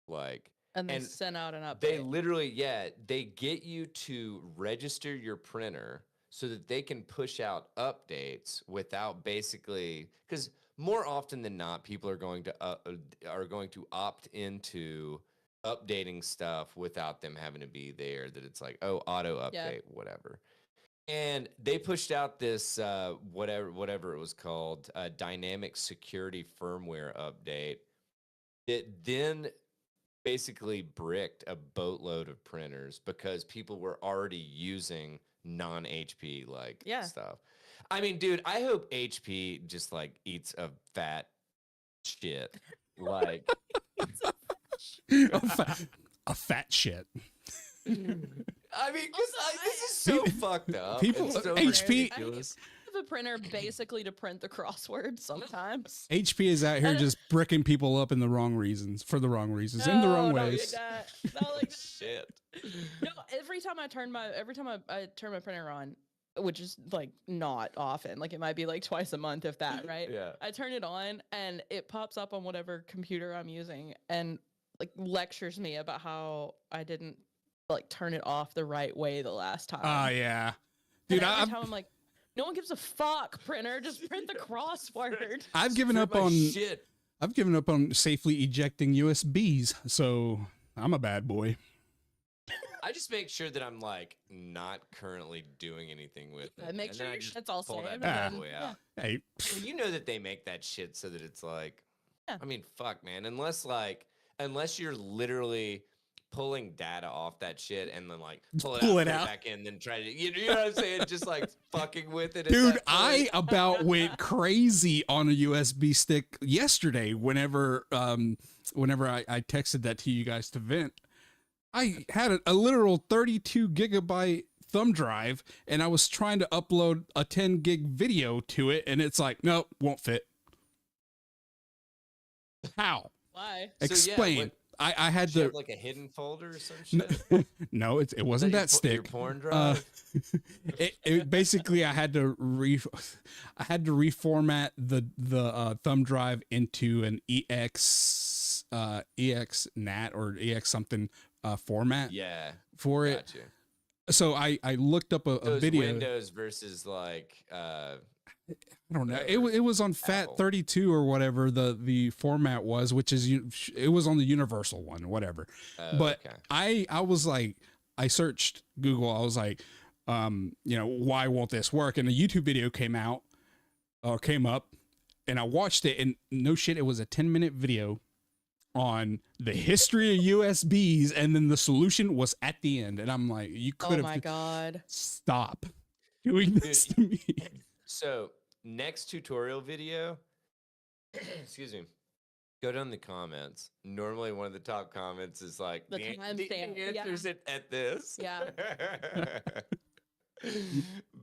like, And they and sent out an update. they literally, yeah, they get you to register your printer so that they can push out updates without basically, because more often than not, people are going to opt into updating stuff without them having to be there. That it's like, oh, auto update, whatever. And they pushed out this whatever it was called, dynamic security firmware update that then basically bricked a boatload of printers because people were already using non-HP stuff. I mean, dude, I hope HP just like eats a fat shit. Like a fat shit. I mean, this is so fucked up. People, It's so HP, ridiculous. I have a printer basically to print the crossword sometimes. HP is out here just bricking people up in the wrong reasons, in the wrong ways. Shit. No, every time I turn my printer on, which is like not often, like it might be like twice a month if that, right? Yeah. I turn it on and it pops up on whatever computer I'm using and like lectures me about how I didn't like turn it off the right way the last time. Yeah. Dude, every time I'm like, no one gives a fuck, printer, just print the crossword. I've given up on shit. I've given up on safely ejecting USBs, so I'm a bad boy. I just make sure that I'm like not currently doing anything with it. I make and sure then your just shit's all pull saved. that bad boy out. Hey, Well, you know that they make that shit so that it's like, Yeah. I mean, fuck, man. Unless you're literally pulling data off that shit and then like pull it Pull out, it put out. it back in, then try to, you know what I'm saying? Just like fucking with it. at dude, that I point. about went crazy on a USB stick yesterday whenever I texted that to you guys to vent. I had a literal 32 gigabyte thumb drive and I was trying to upload a 10 gig video to it and it's like, nope, won't fit. How? Why? So, yeah, Explain. what- I had Did you to have like a hidden folder or some shit? no, it wasn't Your that po- Your stick. porn drive? It basically I had to reformat the thumb drive into an EX NAT or EX something format Yeah. for it. Gotcha. So I looked up a Those video. Windows versus like I don't know. whatever. It was on FAT32 or whatever the format was, which is it was on the universal one, whatever. But okay. I was like, I searched Google. I was like, why won't this work? And a YouTube video came up, and I watched it. And no shit, it was a 10-minute video on the history of USBs, and then the solution was at the end. And I'm like, you could have. Oh my god! Stop doing this to me. So next tutorial video, excuse me, go down the comments. Normally one of the top comments is like, The timestamp, yeah. answer's at this. Yeah.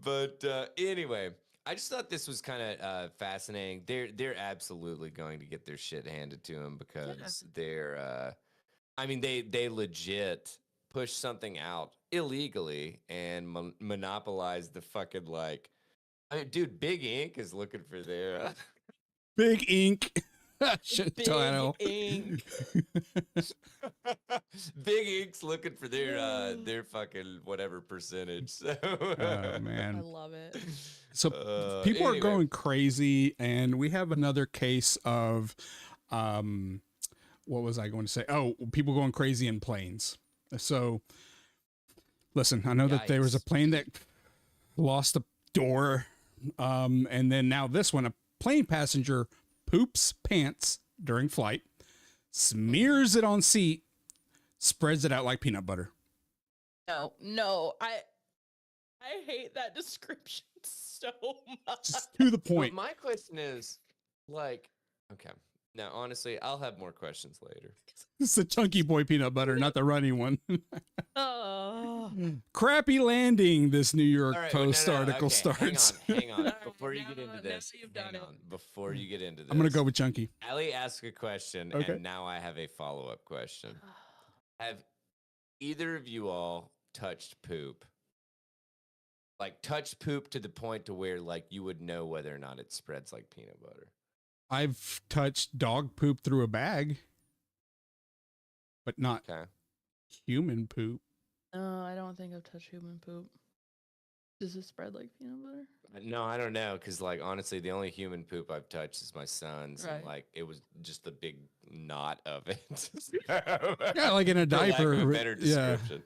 But anyway, I just thought this was kind of fascinating. They're absolutely going to get their shit handed to them because they're. I mean, they legit push something out illegally and monopolize the fucking like. I mean, dude, Big Ink is looking for their Big Ink. Shit, Big title. Ink. Big Ink's looking for their fucking whatever percentage. So, Oh I man. love it. So people anyway. are going crazy, and we have another case of, what was I going to say? Oh, people going crazy in planes. So, listen, I know that there was a Yikes. plane that lost a door, and then now this one, a plane passenger poops pants during flight, smears it on seat, spreads it out like peanut butter. No, I hate that description so much. Just to the But point. my question is, like, okay. Now, honestly, I'll have more questions later. It's the chunky boy peanut butter, not the runny one. Oh. Crappy landing, this New York All right, Post no, article okay, starts. Hang on. All right, Before you get now- into now this, you've done hang it. on. Before you get into this, I'm going to go with chunky. Allie asked a question, Okay. and now I have a follow-up question. Have either of you all touched poop? Like, touched poop to the point to where, like, you would know whether or not it spreads like peanut butter? I've touched dog poop through a bag, but not Okay. human poop. No, I don't think I've touched human poop. Does it spread like peanut butter? No, I don't know, because, like, honestly, the only human poop I've touched is my son's. And, Right. like, it was just the big knot of it. Yeah, like in a For lack of diaper. a better Yeah. description.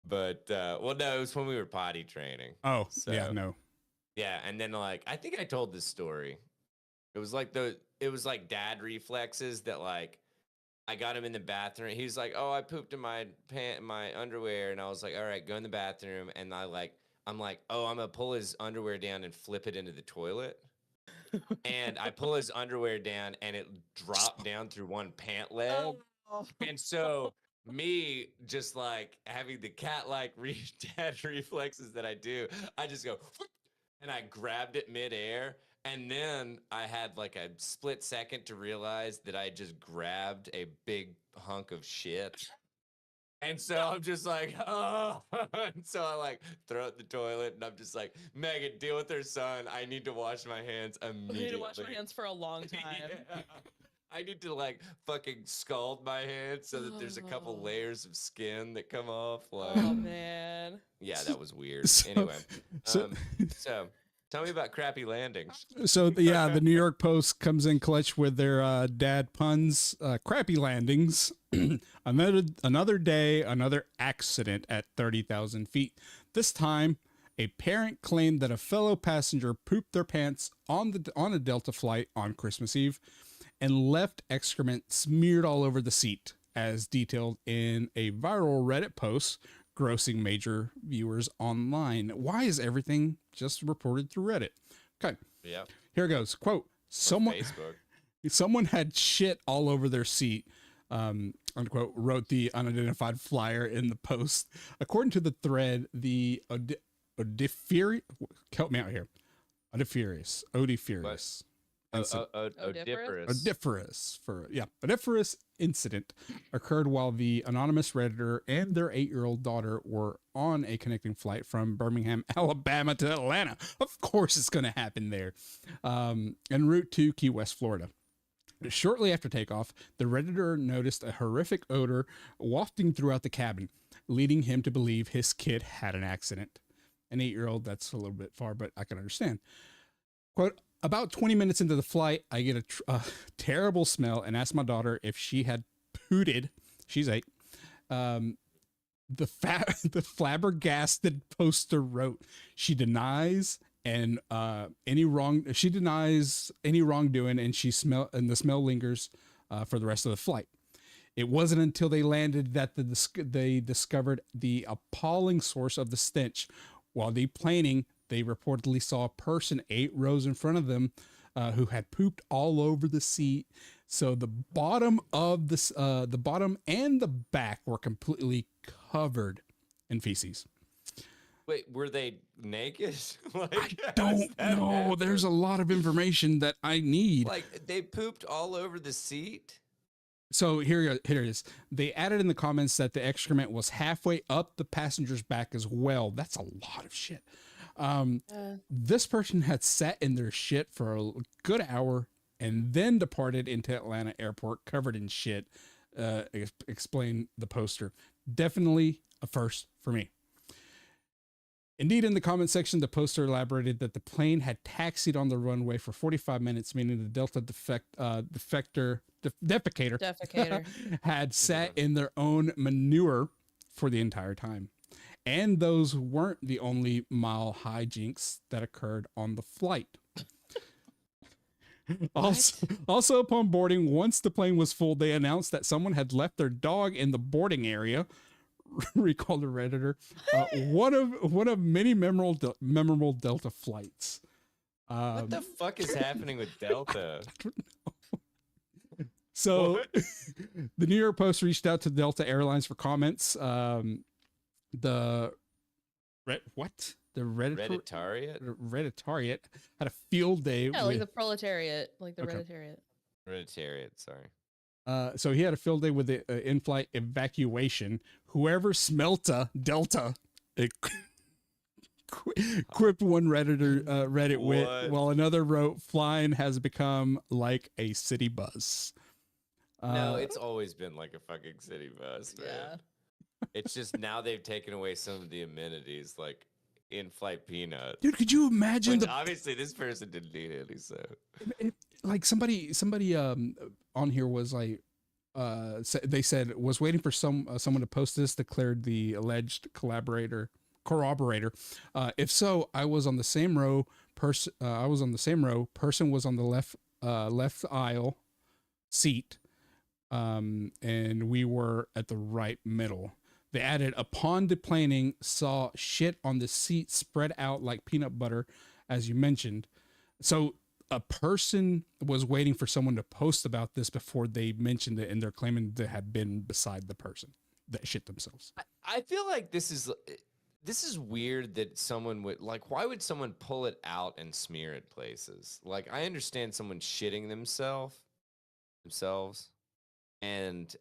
But, well, no, it was when we were potty training. Oh, So- yeah, no. Yeah, and then, like, I think I told this story. It was like dad reflexes that, like, I got him in the bathroom. He was like, "Oh, I pooped in my underwear," and I was like, "All right, go in the bathroom." And I'm like, "Oh, I'm gonna pull his underwear down and flip it into the toilet." And I pull his underwear down, and it dropped down through one pant leg. Oh. And so me just like having the cat-like dad reflexes that I do, I just go, and I grabbed it midair. And then I had like a split second to realize that I just grabbed a big hunk of shit. And so I'm just like, oh. And so I like throw it in the toilet, and I'm just like, Megan, deal with her son. I need to wash my hands I immediately. need to wash my hands for a long time. Yeah. I need to like fucking scald my hands so that there's a couple Oh. layers of skin that come off. Like, Oh man. yeah, that was weird. So- Anyway, so- so tell me about crappy landings. So yeah, the New York Post comes in clutch with their dad puns, crappy landings. another day, another accident at 30,000 feet. This time, a parent claimed that a fellow passenger pooped their pants on a Delta flight on Christmas Eve and left excrement smeared all over the seat, as detailed in a viral Reddit post grossing major viewers online. Why is everything just reported through Reddit? Okay, Yeah, here it goes. Quote, Facebook. someone had shit all over their seat, unquote, wrote the unidentified flyer in the post. According to the thread, the Odiferous, help me out here. Odiferous. Odiferous incident occurred while the anonymous Redditor and their 8-year-old daughter were on a connecting flight from Birmingham, Alabama to Atlanta. Of course it's going to happen there. En route to Key West, Florida. Shortly after takeoff, the Redditor noticed a horrific odor wafting throughout the cabin, leading him to believe his kid had an accident. An 8-year-old, that's a little bit far, but I can understand. Quote, about 20 minutes into the flight, I get a terrible smell and ask my daughter if she had pooted. She's 8. The flabbergasted poster wrote, she denies any wrongdoing, and the smell lingers for the rest of the flight. It wasn't until they landed that they discovered the appalling source of the stench. While deplaning, they reportedly saw a person 8 rows in front of them who had pooped all over the seat. So the bottom and the back were completely covered in feces. Wait, were they naked? Like, I don't know. There's a lot of information that I need. Like, they pooped all over the seat? So here it is. They added in the comments that the excrement was halfway up the passenger's back as well. That's a lot of shit. This person had sat in their shit for a good hour and then departed into Atlanta airport covered in shit. Explained the poster. Definitely a first for me. Indeed, in the comment section, the poster elaborated that the plane had taxied on the runway for 45 minutes, meaning the Delta defecator had sat in their own manure for the entire time. And those weren't the only mile hijinks that occurred on the flight. Also, upon boarding, once the plane was full, they announced that someone had left their dog in the boarding area. Recalled the Redditor, one of many memorable Delta flights. What the fuck is happening with Delta? So, the New York Post reached out to Delta Airlines for comments. The Redditariat had a field day. Yeah, like the proletariat, like the Okay. Redditariat, sorry. So he had a field day with the in-flight evacuation. Whoever smelt a Delta, quipped one Redditor, Reddit wit, while another wrote, "Flying has become like a city bus." No, it's always been like a fucking city bus, man. Yeah. It's just now they've taken away some of the amenities, like in-flight peanuts. Dude, could you imagine Which obviously this person didn't need any, so. like somebody on here was like they said was waiting for someone to post this, declared the alleged corroborator. If so, I was on the same row. Person was on the left aisle seat, and we were at the right middle. They added, upon deplaning, saw shit on the seat spread out like peanut butter, as you mentioned. So a person was waiting for someone to post about this before they mentioned it, and they're claiming to have been beside the person that shit themselves. I feel like this is weird that someone would, like, why would someone pull it out and smear it places? Like, I understand someone shitting themselves and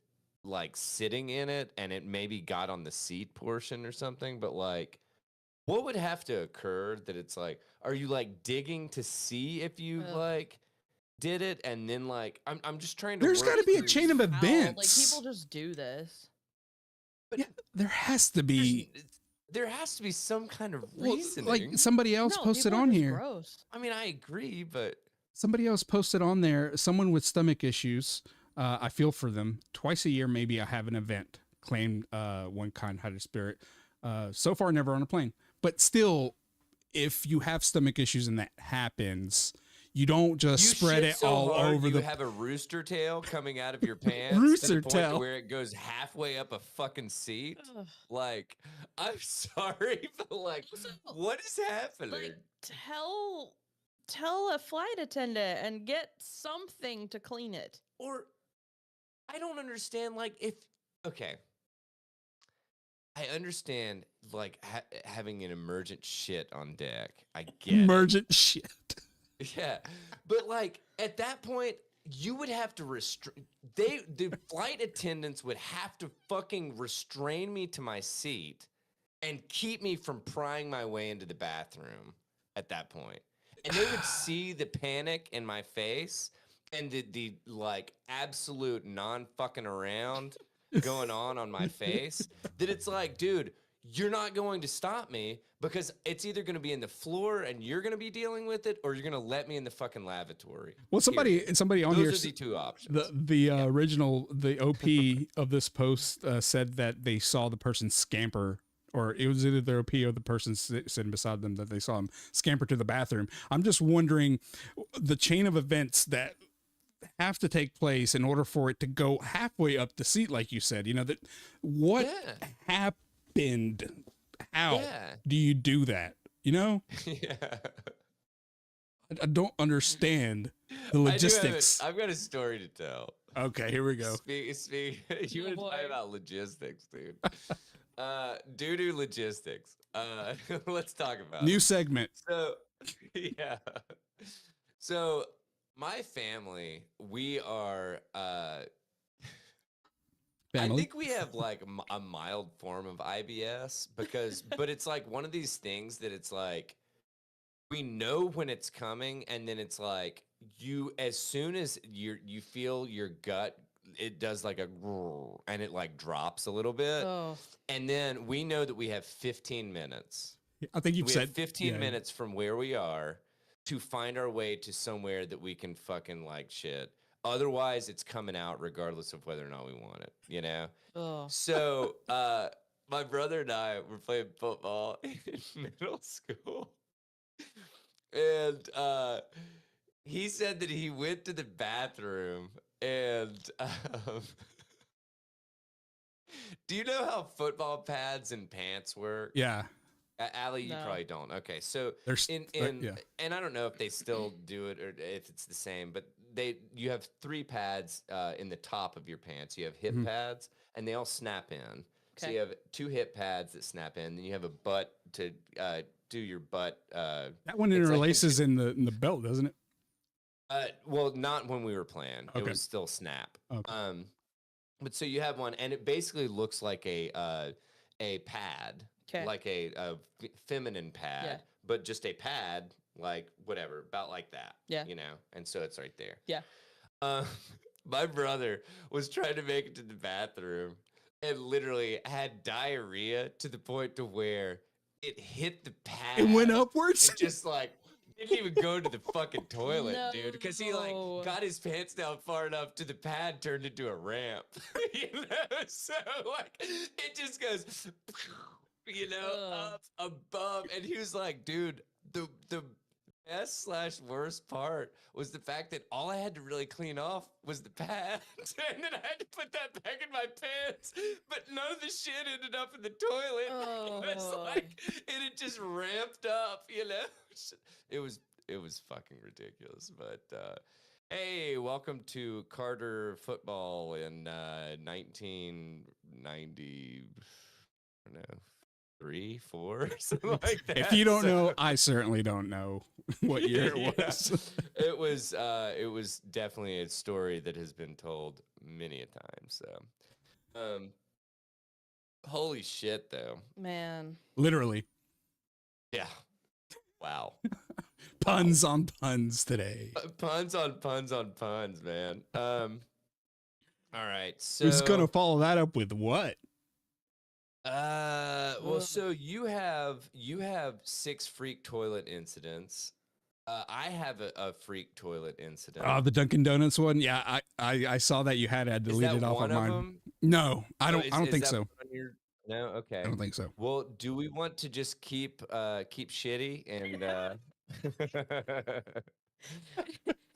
like sitting in it and it maybe got on the seat portion or something, but like, what would have to occur that it's like, are you like digging to see if you like did it? And then like, I'm just trying to, there's got to be a chain of events. Like, people just do this. But yeah, there has to be. There has to be some kind of reasoning. Like somebody else posted on here. Gross. I mean, I agree, but somebody else posted on there, someone with stomach issues. I feel for them. Twice a year, maybe I have an event, claimed one kind-hearted spirit. So far, never on a plane. But still, if you have stomach issues and that happens, you don't just spread it all over you have a rooster tail coming out of your pants rooster to the point tail where it goes halfway up a fucking seat. Like, I'm sorry, but like, Also, what is happening? Like, tell a flight attendant and get something to clean it. Or I don't understand, like, okay, I understand, like, having an emergent shit on deck. I get emergent shit. Yeah, but like at that point, you would have to the flight attendants would have to fucking restrain me to my seat and keep me from prying my way into the bathroom at that point. And they would see the panic in my face and the like absolute non-fucking around going on my face, that it's like, dude, you're not going to stop me because it's either going to be in the floor and you're going to be dealing with it, or you're going to let me in the fucking lavatory. Well, somebody on here. Those are the two options. The original, the OP of this post said that they saw the person scamper, or it was either their OP or the person sitting beside them that they saw him scamper to the bathroom. I'm just wondering the chain of events that have to take place in order for it to go halfway up the seat, like you said. You know, that what happened? How do you do that? You know? Yeah. I don't understand the logistics. I've got a story to tell. Okay, here we go. You want to talk about logistics, dude. Doo-doo logistics. Let's talk about New it. segment. So, yeah. So, my family, we are, I Family. think we have like a mild form of IBS but it's like one of these things that it's like, we know when it's coming, and then it's like as soon as you feel your gut, it does like a grrr, and it like drops a little bit, Oh, and then we know that we have 15 minutes. I think you've We have said 15 yeah. minutes from where we are to find our way to somewhere that we can fucking like shit. Otherwise, it's coming out regardless of whether or not we want it, you know? oh. So, my brother and I were playing football in middle school. And he said that he went to the bathroom and do you know how football pads and pants work? Yeah. Allie, you No. probably don't. Okay, so There's yeah. and I don't know if they still do it or if it's the same, but you have 3 pads in the top of your pants. You have hip Mhm. pads, and they all snap in. So Okay. you have 2 hip pads that snap in. Then you have a butt to do your butt. That one It's like interlaces in the belt, doesn't it? well, not when we were playing. It Okay. was still snap. Okay. But so you have one, and it basically looks like a pad, 'Kay. like a feminine pad, Yeah. but just a pad, like whatever, about like that. Yeah. You know, and so it's right there. Yeah. Um, my brother was trying to make it to the bathroom and literally had diarrhea to the point to where it hit the pad. It went upwards. And just like didn't even go to the fucking toilet, dude, because he like No. got his pants down far enough to the pad turned into a ramp. You know, so like it just goes, you know, Ugh. up above, and he was like, dude, the best slash worst part was the fact that all I had to really clean off was the pad, and then I had to put that back in my pants. But none of the shit ended up in the toilet. It was Oh. like it had just ramped up, you know. It was fucking ridiculous. But hey, welcome to Carter football in 1990. I don't know. 3, 4, something like that. If you don't know, I certainly don't know what year it Yeah. was. It was definitely a story that has been told many a time. So, holy shit, though. Man. Literally. Yeah. Wow. Puns on puns today. Puns on puns on puns, man. All right. So Who's gonna follow that up with what? well, Ugh. so you have 6 freak toilet incidents. I have a freak toilet incident. Oh, the Dunkin' Donuts one. Yeah, I saw that you had. I Is deleted that off one of of mine. them? No, I Oh, don't. I don't is think that so. one on your- No, okay. I don't think so. Well, do we want to just keep shitty and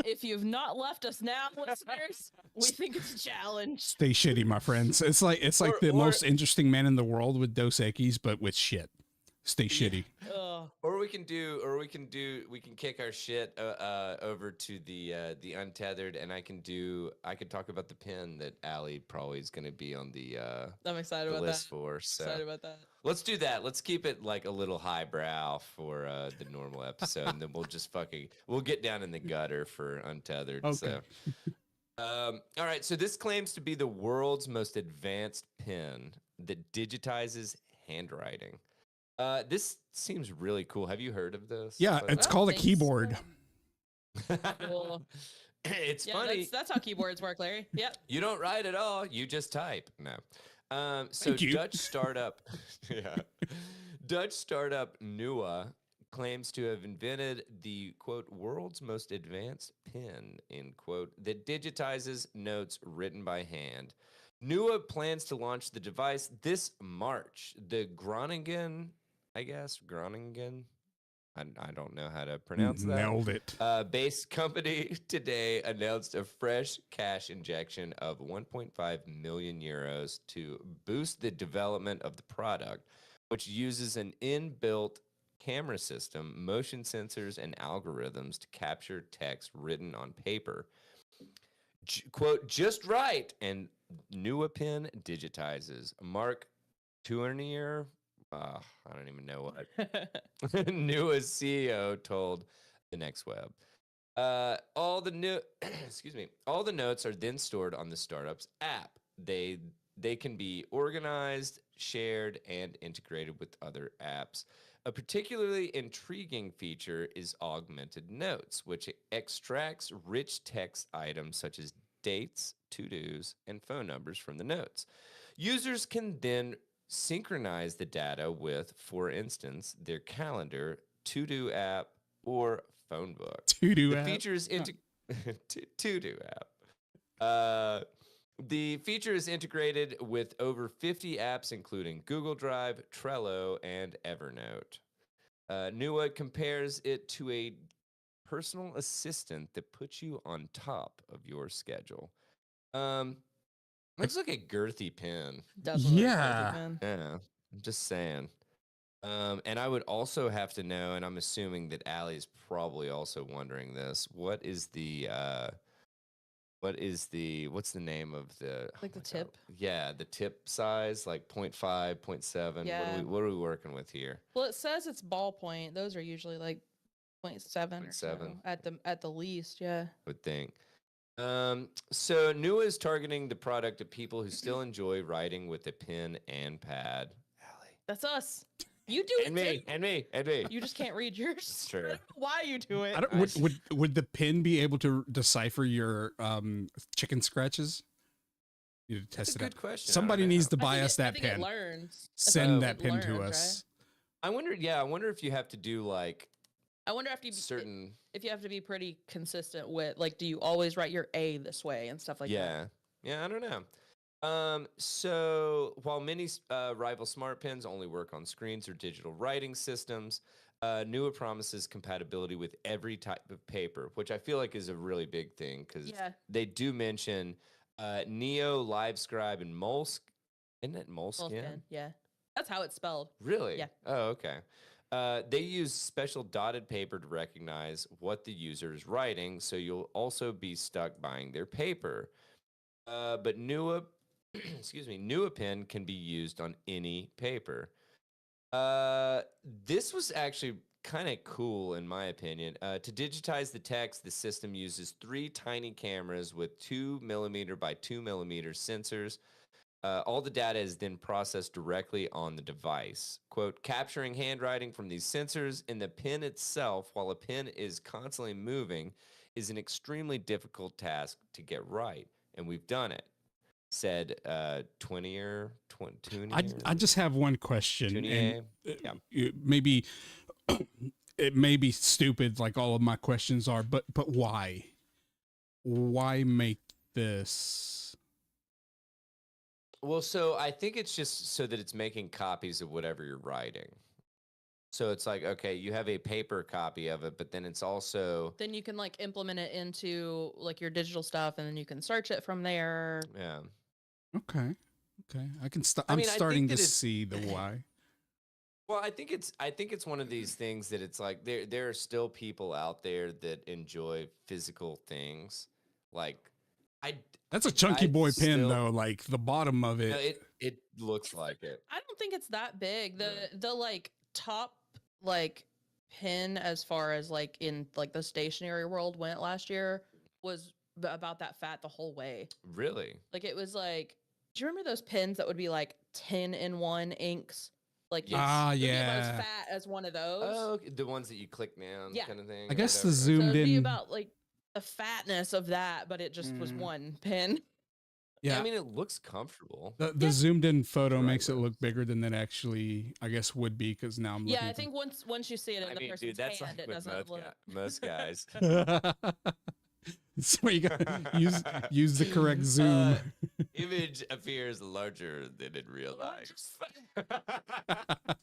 If you've not left us now, listeners, we think it's a challenge. Stay shitty, my friends. It's like Or- the or- most interesting man in the world with Dos Equis, but with shit. Stay shitty. Ugh. or we can kick our shit over to the untethered, and I could talk about the pin that Allie probably is going to be on the I'm excited about list that. for. So Excited about that. let's do that. Let's keep it like a little highbrow for the normal episode, and then we'll get down in the gutter for untethered. Okay. So, all right. So this claims to be the world's most advanced pen that digitizes handwriting. This seems really cool. Have you heard of this? Yeah, By it's the don't called a think keyboard. way? Cool. It's Yeah, funny. that's how keyboards work, Larry. Yep. You don't write at all. You just type. No. So Thank you. Dutch startup, yeah, Dutch startup Nua claims to have invented the quote world's most advanced pen end quote that digitizes notes written by hand. Nua plans to launch the device this March. The Groningen, I guess Groningen. I don't know how to pronounce that. Nailed it. Base company today announced a fresh cash injection of 1.5 million euros to boost the development of the product, which uses an inbuilt camera system, motion sensors, and algorithms to capture text written on paper. Quote, just right, and Nua Pen digitizes. Mark Tournier, I don't even know what. Newest CEO told the Next Web. All the new, excuse me, all the notes are then stored on the startup's app. They can be organized, shared, and integrated with other apps. A particularly intriguing feature is augmented notes, which extracts rich text items such as dates, to-dos, and phone numbers from the notes. Users can then synchronize the data with, for instance, their calendar, to-do app, or phone book. To-do The app. feature is to-do app. The feature is integrated with over 50 apps, including Google Drive, Trello, and Evernote. Nua compares it to a personal assistant that puts you on top of your schedule. Looks like a girthy pen. Does look like a Yeah. girthy pen. Yeah, I'm just saying. And I would also have to know, and I'm assuming that Allie's probably also wondering this. What's the name of the Like the tip? Yeah, the tip size, like 0.5, 0.7. Yeah. What are we working with here? Well, it says it's ballpoint. Those are usually like 0.7 or so 0.7. at the least. Yeah. I would think. So Nua is targeting the product of people who still enjoy writing with a pen and pad. Allie. That's us. You do And it me, too. and me. You just can't read yours. That's true. I don't know why you do it. I don't, would the pen be able to decipher your chicken scratches? You need to That's test a it out. good question. Somebody needs to buy us I that think it pen. learns. Send That's that how pen it to learns, us. I wonder if you have to do like I wonder if you certain. if you have to be pretty consistent with, like, do you always write your A this way and stuff like that? Yeah, I don't know. So while many rival smart pens only work on screens or digital writing systems, Nua promises compatibility with every type of paper, which I feel like is a really big thing because they do mention Neo, LiveScribe, and Moleskine. Isn't it Moleskine? Yeah. That's how it's spelled. Really? Yeah. Oh, okay. They use special dotted paper to recognize what the user is writing, so you'll also be stuck buying their paper. But Nua, Nua pen can be used on any paper. This was actually kind of cool, in my opinion. To digitize the text, the system uses 3 tiny cameras with 2mm by 2mm sensors. All the data is then processed directly on the device. Quote, capturing handwriting from these sensors in the pen itself while a pen is constantly moving is an extremely difficult task to get right. And we've done it, said Twinier. I just have one question. Tunier. And maybe it may be stupid like all of my questions are, but why? Why make this? Well, so I think it's just so that it's making copies of whatever you're writing. So it's like, okay, you have a paper copy of it, but then it's also... Then you can like implement it into like your digital stuff, and then you can search it from there. Yeah. Okay. I'm starting to see the why. Well, I think it's one of these things that it's like there are still people out there that enjoy physical things. Like that's a chunky boy pen though. Like the bottom of it. No, it looks like it. I don't think it's that big. The like top like pin as far as like in like the stationary world went last year was about that fat the whole way. Really? Like it was like, do you remember those pins that would be like 10-in-1 inks? Like yeah, as fat as one of those. Oh, okay. The ones that you click down, kind of thing. I guess the zoomed it'd be in about like the fatness of that, but it just was one pin. Yeah, I mean it looks comfortable. The zoomed in photo makes it look bigger than it actually, I guess, would be because now I'm looking. Yeah, I think once you see it in the person's hand, like it doesn't look. Most guys. So you got use the correct zoom. Image appears larger than in real life.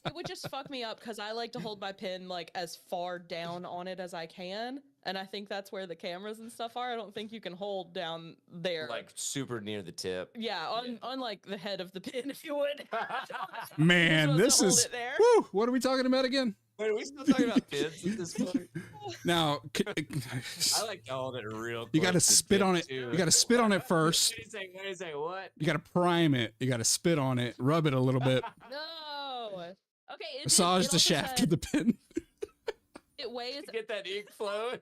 It would just fuck me up because I like to hold my pen like as far down on it as I can, and I think that's where the cameras and stuff are. I don't think you can hold down there, like super near the tip. Yeah, on like the head of the pin, if you would. Man, this is. Woo, what are we talking about again? Wait, are we still talking about pins at this point? Now, I like to hold it real. you got to close spit tip, on it. too. You got to spit on it first. What do you say? What? You got to prime it. You got to spit on it, rub it a little bit, No. Okay. massage it the also shaft said of the pin. it weighs. Get that ink flowing.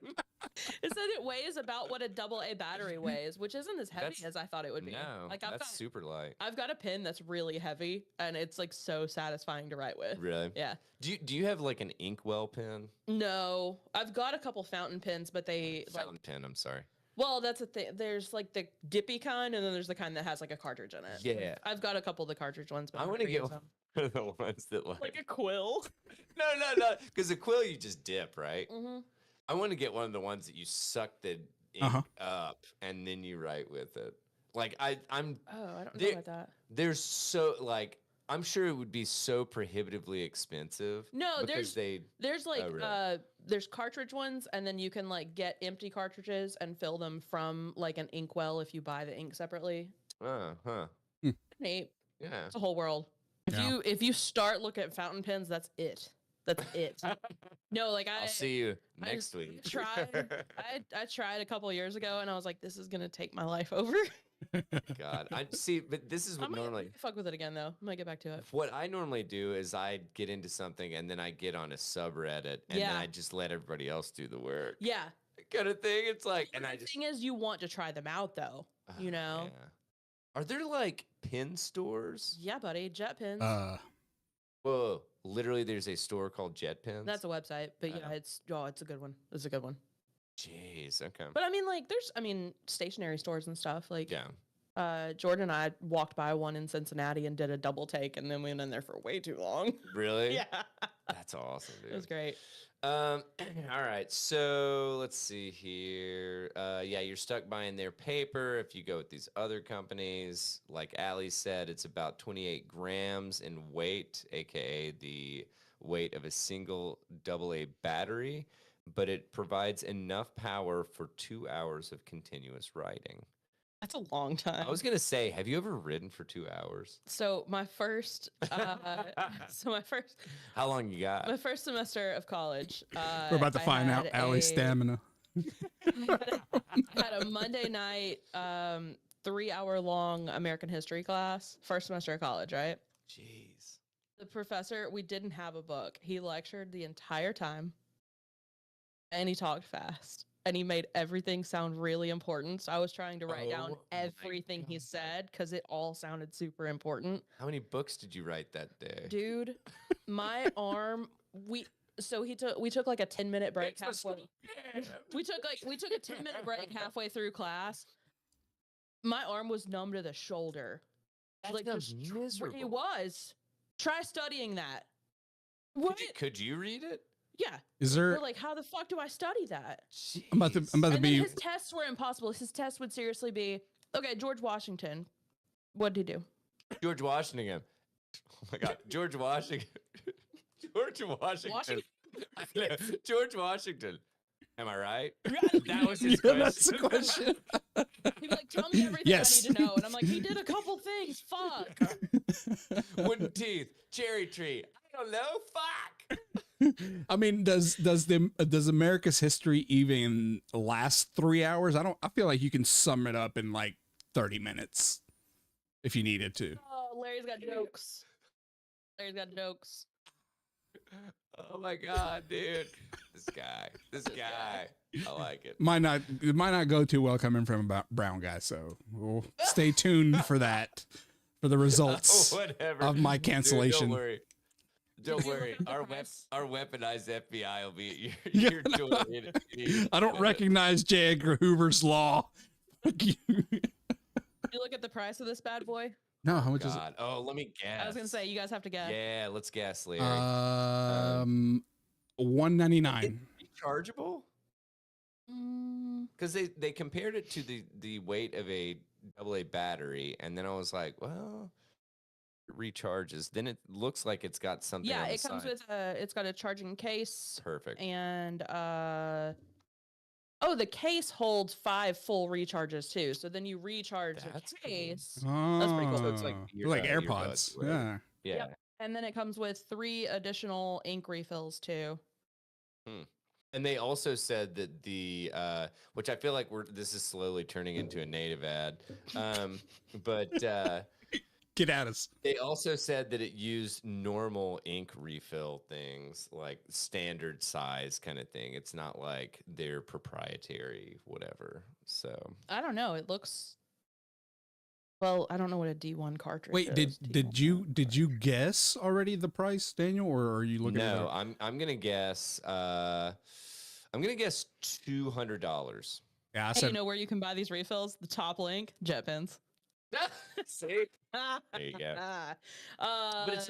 It said it weighs about what a AA battery weighs, which isn't as heavy as I thought it would be. No, like that's super light. I've got a pen that's really heavy, and it's like so satisfying to write with. Really? Yeah. Do you have like an inkwell pen? No, I've got a couple fountain pens, but they Fountain pen. I'm sorry. Well, that's a thing. There's like the dippy kind, and then there's the kind that has like a cartridge in it. Yeah. I've got a couple of the cartridge ones, but I want to get one of the ones that like a quill. No, because the quill you just dip, right? Mm-hmm. I want to get one of the ones that you suck the ink up and then you write with it. Like I'm. Oh, I don't know about that. There's so like I'm sure it would be so prohibitively expensive. No, there's like really? There's cartridge ones, and then you can like get empty cartridges and fill them from like an inkwell if you buy the ink separately. Neat. Yeah. It's a whole world. If you start looking at fountain pens, that's it. That's it. No, like I'll see you next week. I tried a couple years ago, and I was like, this is gonna take my life over. God, I see, but this is what normally fuck with it again though. I might get back to it. What I normally do is I get into something and then I get on a subreddit and then I just let everybody else do the work. Yeah, kind of thing. It's like, and the thing is, you want to try them out though. You know, are there like pin stores? Yeah, buddy, Jet Pins. Whoa, literally, there's a store called Jet Pins. That's a website, but yeah, it's a good one. It's a good one. Jeez, okay. But I mean, like, there's stationary stores and stuff. Like, yeah. Jordan and I walked by one in Cincinnati and did a double take, and then we went in there for way too long. Really? Yeah. That's awesome, dude. It was great. All right, so let's see here. Yeah, you're stuck buying their paper. If you go with these other companies, like Allie said, it's about 28 grams in weight, aka the weight of a single AA battery, but it provides enough power for 2 hours of continuous writing. That's a long time. I was gonna say, have you ever ridden for 2 hours? So my first, How long you got? My first semester of college. We're about to find out Allie's stamina. Had a Monday night, 3-hour-long American history class. First semester of college, right? Jeez. The professor, we didn't have a book. He lectured the entire time, and he talked fast. And he made everything sound really important. So I was trying to write down everything he said because it all sounded super important. How many books did you write that day? Dude, my arm, we took like a 10-minute break halfway. We took a 10-minute break halfway through class. My arm was numb to the shoulder. That's like miserable. It was. Try studying that. What? Could you read it? Yeah. Is there? We're like, how the fuck do I study that? Jeez. I'm about to be. His tests were impossible. His tests would seriously be, okay, George Washington. What did he do? George Washington. Oh my God, George Washington. George Washington. George Washington. Am I right? That was his question. That's the question. He'd be like, tell me everything I need to know. And I'm like, he did a couple things. Fuck. Wooden teeth. Cherry tree. I don't know. Fuck. I mean, does America's history even last 3 hours? I feel like you can sum it up in like 30 minutes if you needed to. Oh, Larry's got jokes. Oh my God, dude. This guy. I like it. It might not go too well coming from a brown guy, so we'll stay tuned for that, for the results of my cancellation. Dude, don't worry. Our weaponized FBI will be at your door. I don't recognize J. Edgar Hoover's law. You look at the price of this bad boy? No, how much is it? Oh, let me guess. I was gonna say you guys have to guess. Yeah, let's guess, Larry. $199. Rechargeable? Because they compared it to the weight of a AA battery, and then I was like, well, it recharges. Then it looks like it's got something. Yeah, on the it comes side. with it's got a charging case. Perfect. And the case holds 5 full recharges too. So then you recharge the case. Cool. That's pretty cool. So it's like AirPods. Yeah. Yeah. Yep. And then it comes with 3 additional ink refills too. And they also said that the which I feel like this is slowly turning into a native ad. But Get at us. they also said that it used normal ink refill things, like standard size kind of thing. It's not like their proprietary whatever. So I don't know. It looks. Well, I don't know what a D1 cartridge Wait, is. did you guess already the price, Daniel, or are you looking at it? no, I'm gonna guess $200. Yeah, I Hey, said you know where you can buy these refills? The top link, JetPens. See? There you go. But it's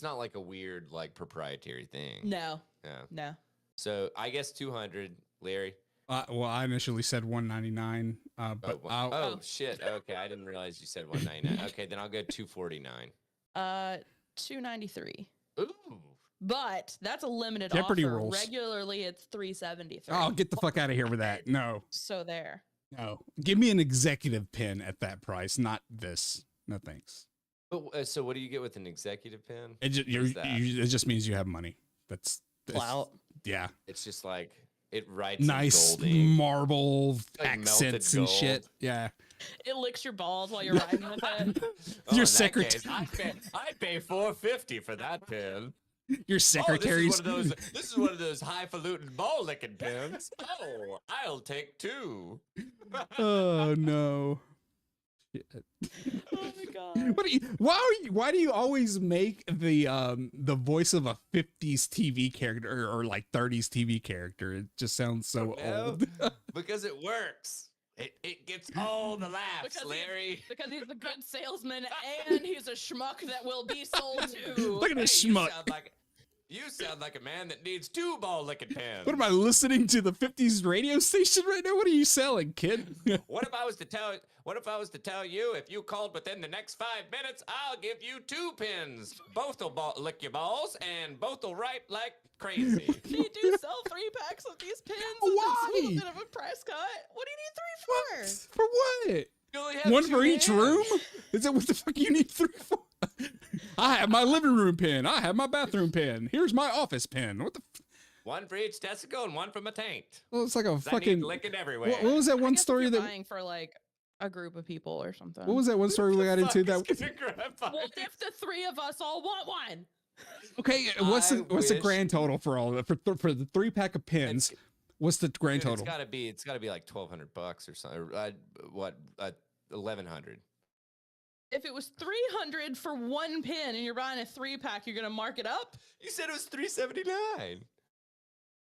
not like a weird like proprietary thing. No. Yeah. No. So I guess 200, Larry. well, I initially said 199, but oh shit. Okay, I didn't realize you said 199. Okay, then I'll go 249. 293. Ooh. But that's a limited Jeopardy offer. rules. Regularly, it's 373. Oh, get the fuck out of here with that. No. So there. No. Give me an executive pen at that price, not this. No thanks. But so what do you get with an executive pen? It just, it just means you have money. That's Clout. Yeah. It's just like it writes in Nice gold ink. marble Like accents melted and gold. shit. Yeah. It licks your balls while you're riding with it. In that secretary. case, I'd pay $450 for that pen. Your secretary's. This is one of those highfalutin ball licking pens. Oh, I'll take 2. Oh no. Oh my god. What do you, why do you always make the voice of a 50s TV character or like 30s TV character? It just sounds so old. Because it works. It gets all the laughs, Larry. Because he's a good salesman and he's a schmuck that will be sold to. Look at this schmuck. You sound like a man that needs 2 ball licking pens. What am I listening to, the 50s radio station right now? What are you selling, kid? What if I was to tell you if you called within the next 5 minutes, I'll give you 2 pins. Both will lick your balls and both will write like crazy. They do sell 3 packs of these pins. Why? It's a little bit of a price cut. What do you need 3 for? For what? You only have One 2 for each hands. room? Is that what the fuck you need 3 for? I have my living room pen. I have my bathroom pen. Here's my office pen. What the? 1 for each testicle and 1 for my taint. Well, it's like a 'Cause I fucking. need licking everywhere. What was that I one guess if story you're that? buying for like a group of people or something. What was that one story we got into that? Well, if the 3 of us all want one. Okay, what's the grand total for all of it? For the 3-pack of pens? What's the grand total? It's gotta be like $1,200 or something. What? 1,100. If it was 300 for 1 pin and you're buying a 3-pack, you're gonna mark it up? You said it was $379.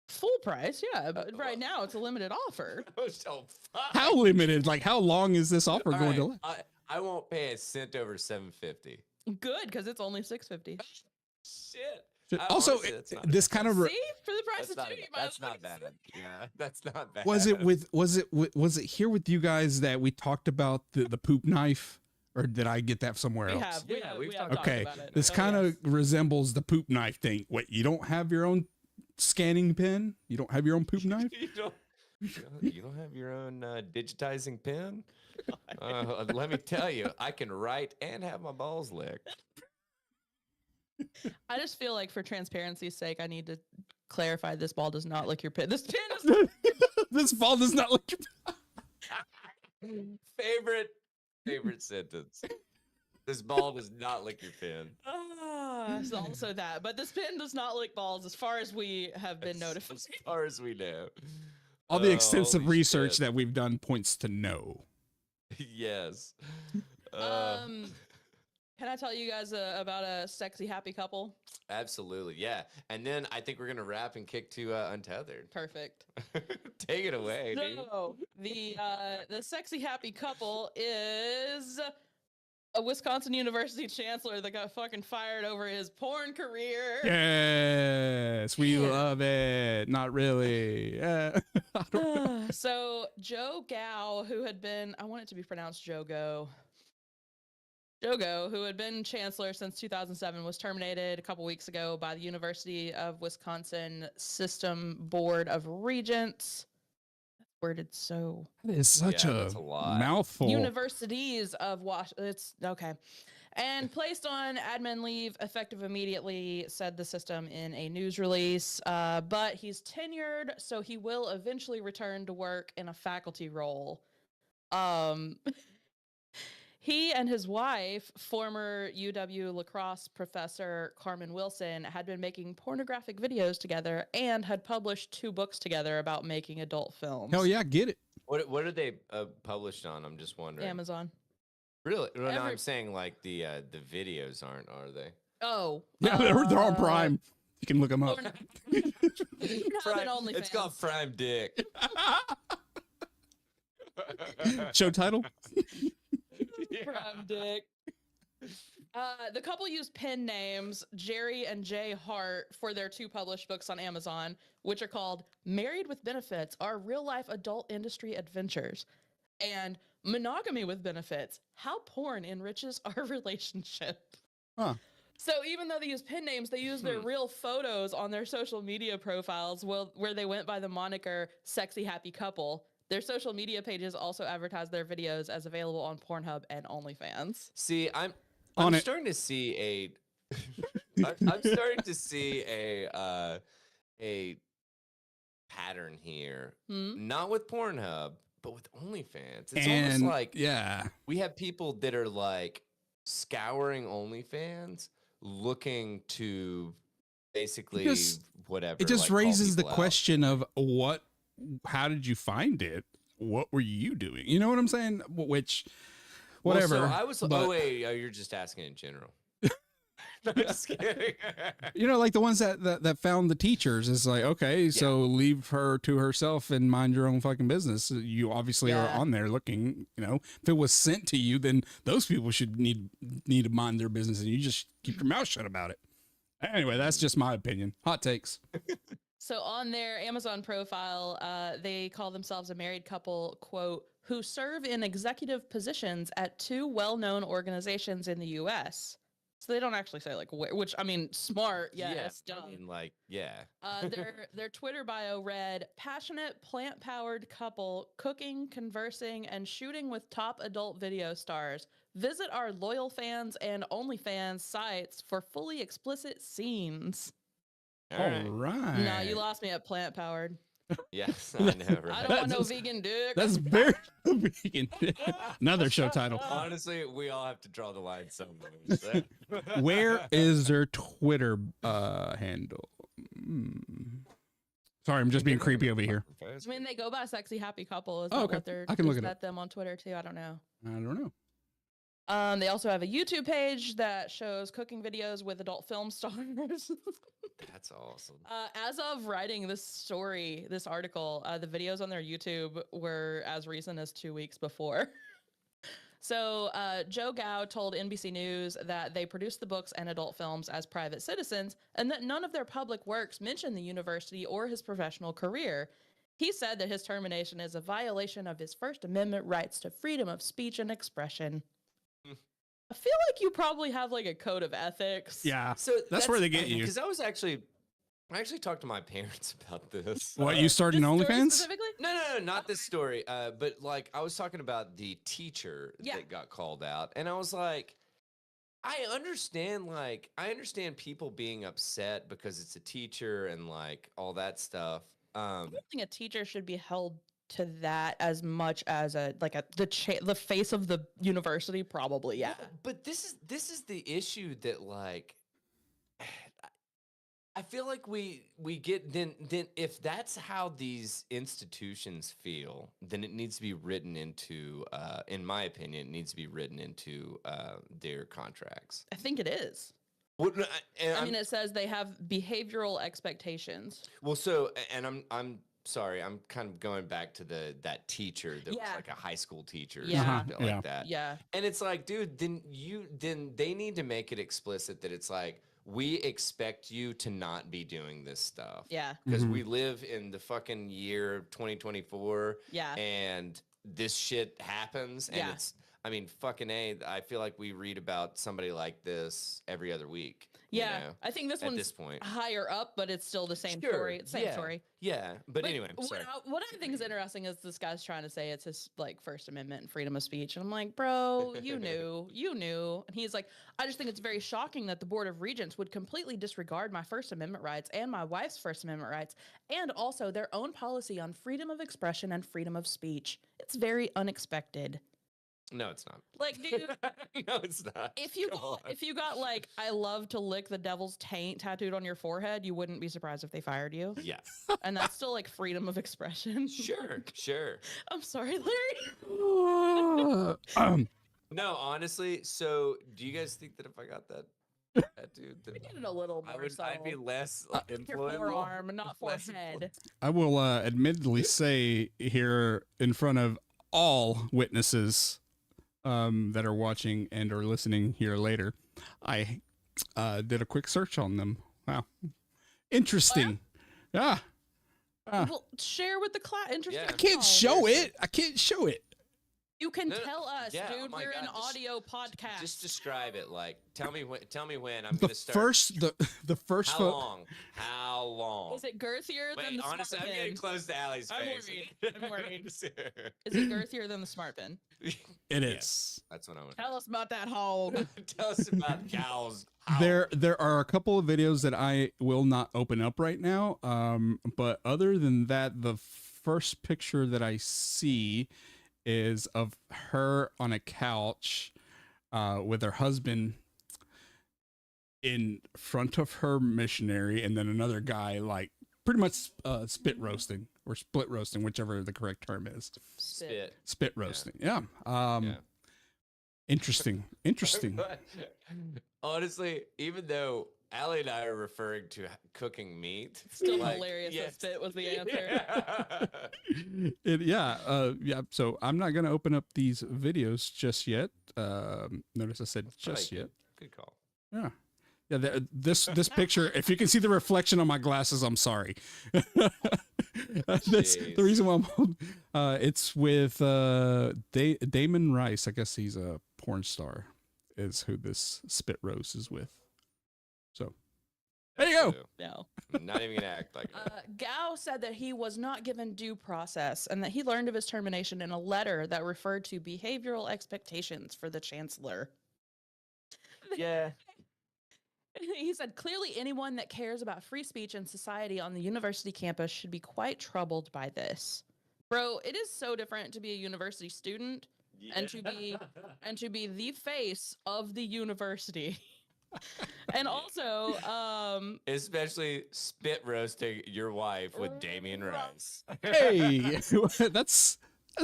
Full price, yeah. But right now it's a limited offer. So fuck. How limited? Like, how long is this offer All going to right, last? I won't pay a cent over $750. Good, because it's only $650. Shit. Also, Honestly, that's not this kind of See, for the price That's of not, 2, you might that's as well not bad. Yeah, that's not bad. was it here with you guys that we talked about the poop knife, or did I get that somewhere We else? have. Yeah, we've have talked talked Okay, about it. this Oh, kind of yes. resembles the poop knife thing. Wait, you don't have your own scanning pen? You don't have your own poop knife? You don't have your own digitizing pen? Let me tell you, I can write and have my balls licked. I just feel like for transparency's sake, I need to clarify this ball does not lick your pin. This pin is This ball does not look. Favorite sentence. This ball does not lick your pin. it's also that. But this pin does not lick balls as far as we have been notified. As far as we know. All the Oh, extensive holy research shit. that we've done points to no. Yes. Can I tell you guys about a sexy happy couple? Absolutely. Yeah. And then I think we're going to wrap and kick to Untethered. Perfect. Take it away, dude. So the sexy happy couple is a Wisconsin University chancellor that got fucking fired over his porn career. Yes, we love it. Not really. I don't know. So Joe Gao, who had been, I want it to be pronounced Jogo, who had been chancellor since 2007, was terminated a couple weeks ago by the University of Wisconsin System Board of Regents. That's worded so. That is such Yeah, that's a lot. mouthful. Universities of Washington. It's okay. And placed on admin leave effective immediately, said the system in a news release. But he's tenured, so he will eventually return to work in a faculty role. He and his wife, former UW lacrosse professor Carmen Wilson, had been making pornographic videos together and had published 2 books together about making adult films. Hell yeah, get it. What are they published on? I'm just wondering. Amazon. Really? No, I'm saying like the videos aren't, are they? Oh. Yeah, they're on Prime. You can look them up. Prime, it's called Prime Dick. Show title? Prime Dick. The couple used pen names, Jerry and Jay Hart, for their 2 published books on Amazon, which are called Married with Benefits, Our Real-Life Adult Industry Adventures, and Monogamy with Benefits, How Porn Enriches Our Relationship. Huh. So even though they use pen names, they use their real photos on their social media profiles, where they went by the moniker Sexy Happy Couple. Their social media pages also advertise their videos as available on Pornhub and OnlyFans. See, I'm starting to see I'm starting to see a pattern here. Not with Pornhub, but with OnlyFans. It's almost like we have people that are like scouring OnlyFans, looking to basically whatever. It just like, raises the out. question of how did you find it? What were you doing? You know what I'm saying? Which, whatever. Well, so I was. You're just asking in general. No, I'm just kidding. You know, like the ones that found the teachers. It's like, okay, so leave her to herself and mind your own fucking business. You obviously are on there looking. You know, if it was sent to you, then those people should need to mind their business, and you just keep your mouth shut about it. Anyway, that's just my opinion. Hot takes. So on their Amazon profile, they call themselves a married couple, quote, who serve in executive positions at 2 well-known organizations in the U.S. So they don't actually say like where, which I mean, smart, yes, dumb. I mean, like, yeah. Their Twitter bio read, passionate, plant-powered couple cooking, conversing, and shooting with top adult video stars. Visit our loyal fans and OnlyFans sites for fully explicit scenes. All right. No, you lost me at plant-powered. Yes, I know, right? I don't want no vegan dick. That's very vegan. Another show title. Honestly, we all have to draw the line somewhere. So. Where is their Twitter handle? Sorry, I'm just being creepy over here. I mean, they go by Sexy Happy Couple. Is okay. What they're, I can look at it up. them on Twitter too. I don't know. They also have a YouTube page that shows cooking videos with adult film stars. That's awesome. As of writing this article, the videos on their YouTube were as recent as 2 weeks before. So Joe Gao told NBC News that they produced the books and adult films as private citizens, and that none of their public works mention the university or his professional career. He said that his termination is a violation of his First Amendment rights to freedom of speech and expression. I feel like you probably have like a code of ethics. Yeah, so that's where they get you. Because I actually talked to my parents about this. What, you started OnlyFans? Specifically? No, not this story. But like I was talking about the teacher that got called out, and I was like, I understand people being upset because it's a teacher and like all that stuff. I don't think a teacher should be held to that as much as the face of the university, probably. Yeah. Well, but this is the issue that like I feel like we get then if that's how these institutions feel, then it needs to be written into in my opinion, it needs to be written into their contracts. I think it is. Well, I mean, it says they have behavioral expectations. Well, so and I'm sorry, I'm kind of going back to that teacher that was like a high school teacher or something like that. Yeah. And it's like, dude, then they need to make it explicit that it's like, we expect you to not be doing this stuff. Yeah. Because we live in the fucking year 2024. Yeah. And this shit happens. And I mean, fucking A, I feel like we read about somebody like this every other week. Yeah, know, I think this at one's this point. higher up, but it's still the same Sure, story. Same yeah, story. Yeah, but anyway, sorry. What I think is interesting is this guy's trying to say it's his like First Amendment and freedom of speech, and I'm like, bro, you knew, and he's like, I just think it's very shocking that the Board of Regents would completely disregard my First Amendment rights and my wife's First Amendment rights, and also their own policy on freedom of expression and freedom of speech. It's very unexpected. No, it's not. Like, dude, No, it's not. if you got like I love to lick the devil's taint tattooed on your forehead, you wouldn't be surprised if they fired you. Yeah. And that's still like freedom of expression. Sure. I'm sorry, Larry. No, honestly, so do you guys think that if I got that tattooed, that We need it a little more I'd be subtle. less Your influential? forearm, not Less forehead. I will admittedly say here in front of all witnesses that are watching and or listening here later, I did a quick search on them. Wow. Interesting. Yeah. Well, share with the class. Interesting. Yeah. I can't show it. I can't show it. You can No, no, tell us, yeah, oh dude. my We're God, an audio podcast. Just describe it. Like, tell me when I'm The gonna start. the first How long? How long? Is it girthier than Wait, the honestly, smart I'm pin? getting close to Allie's I'm face. worried. I'm worried. Is it girthier than the smart pin? It is. Yes, that's what I want. Tell us about that hog. Tell us about cows. There are a couple of videos that I will not open up right now. But other than that, the first picture that I see is of her on a couch with her husband in front of her missionary, and then another guy like pretty much spit roasting or split roasting, whichever the correct term is. Spit roasting. Yeah. Yeah. Interesting. Honestly, even though Allie and I are referring to cooking meat, Still like, hilarious yes. that spit was the answer. Yeah. So I'm not gonna open up these videos just yet. Notice I said just Probably yet. Good call. Yeah. Yeah, this picture, if you can see the reflection on my glasses, I'm sorry. That's the reason why it's with Damon Rice. I guess he's a porn star, is who this spit roast is with. So there you go. No. I'm not even gonna act like that. Gao said that he was not given due process and that he learned of his termination in a letter that referred to behavioral expectations for the chancellor. Yeah. He said, clearly anyone that cares about free speech and society on the university campus should be quite troubled by this. Bro, it is so different to be a university student and to be the face of the university. And also, Especially spit roasting your wife with Damian Rice. Hey, that's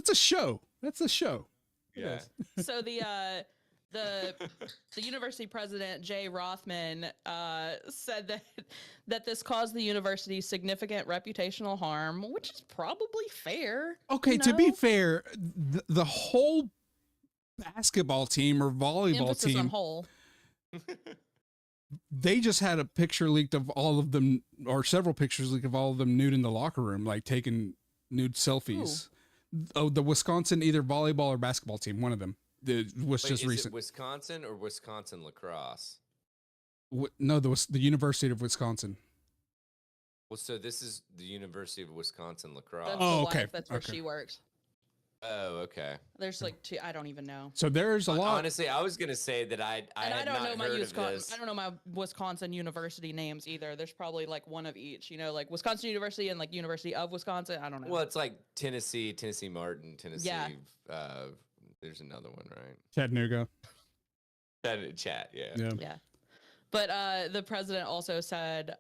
a show. That's a show. Yeah. so the university president Jay Rothman said that this caused the university significant reputational harm, which is probably fair. Okay, you to be know? fair, the whole basketball team or volleyball Emphasis on team, whole. they just had a picture leaked of all of them, or several pictures leaked of all of them nude in the locker room, like taking nude selfies. Oh, the Wisconsin either volleyball or basketball team, one of them. It was Wait, just is recent. it Wisconsin or Wisconsin lacrosse? No, the University of Wisconsin. Well, so this is the University of Wisconsin lacrosse. That's Oh, the okay, wife. That's where okay. she works. Oh, okay. There's like two. I don't even know. So there's a lot. Honestly, I was gonna say that I And had I don't not know my heard of Wisconsin. this. I don't know my Wisconsin university names either. There's probably like one of each. You know, like Wisconsin University and like University of Wisconsin. I don't know. Well, it's like Tennessee Martin, Tennessee. Yeah. There's another one, right? Chattanooga. Chat, yeah. Yeah. But the president also said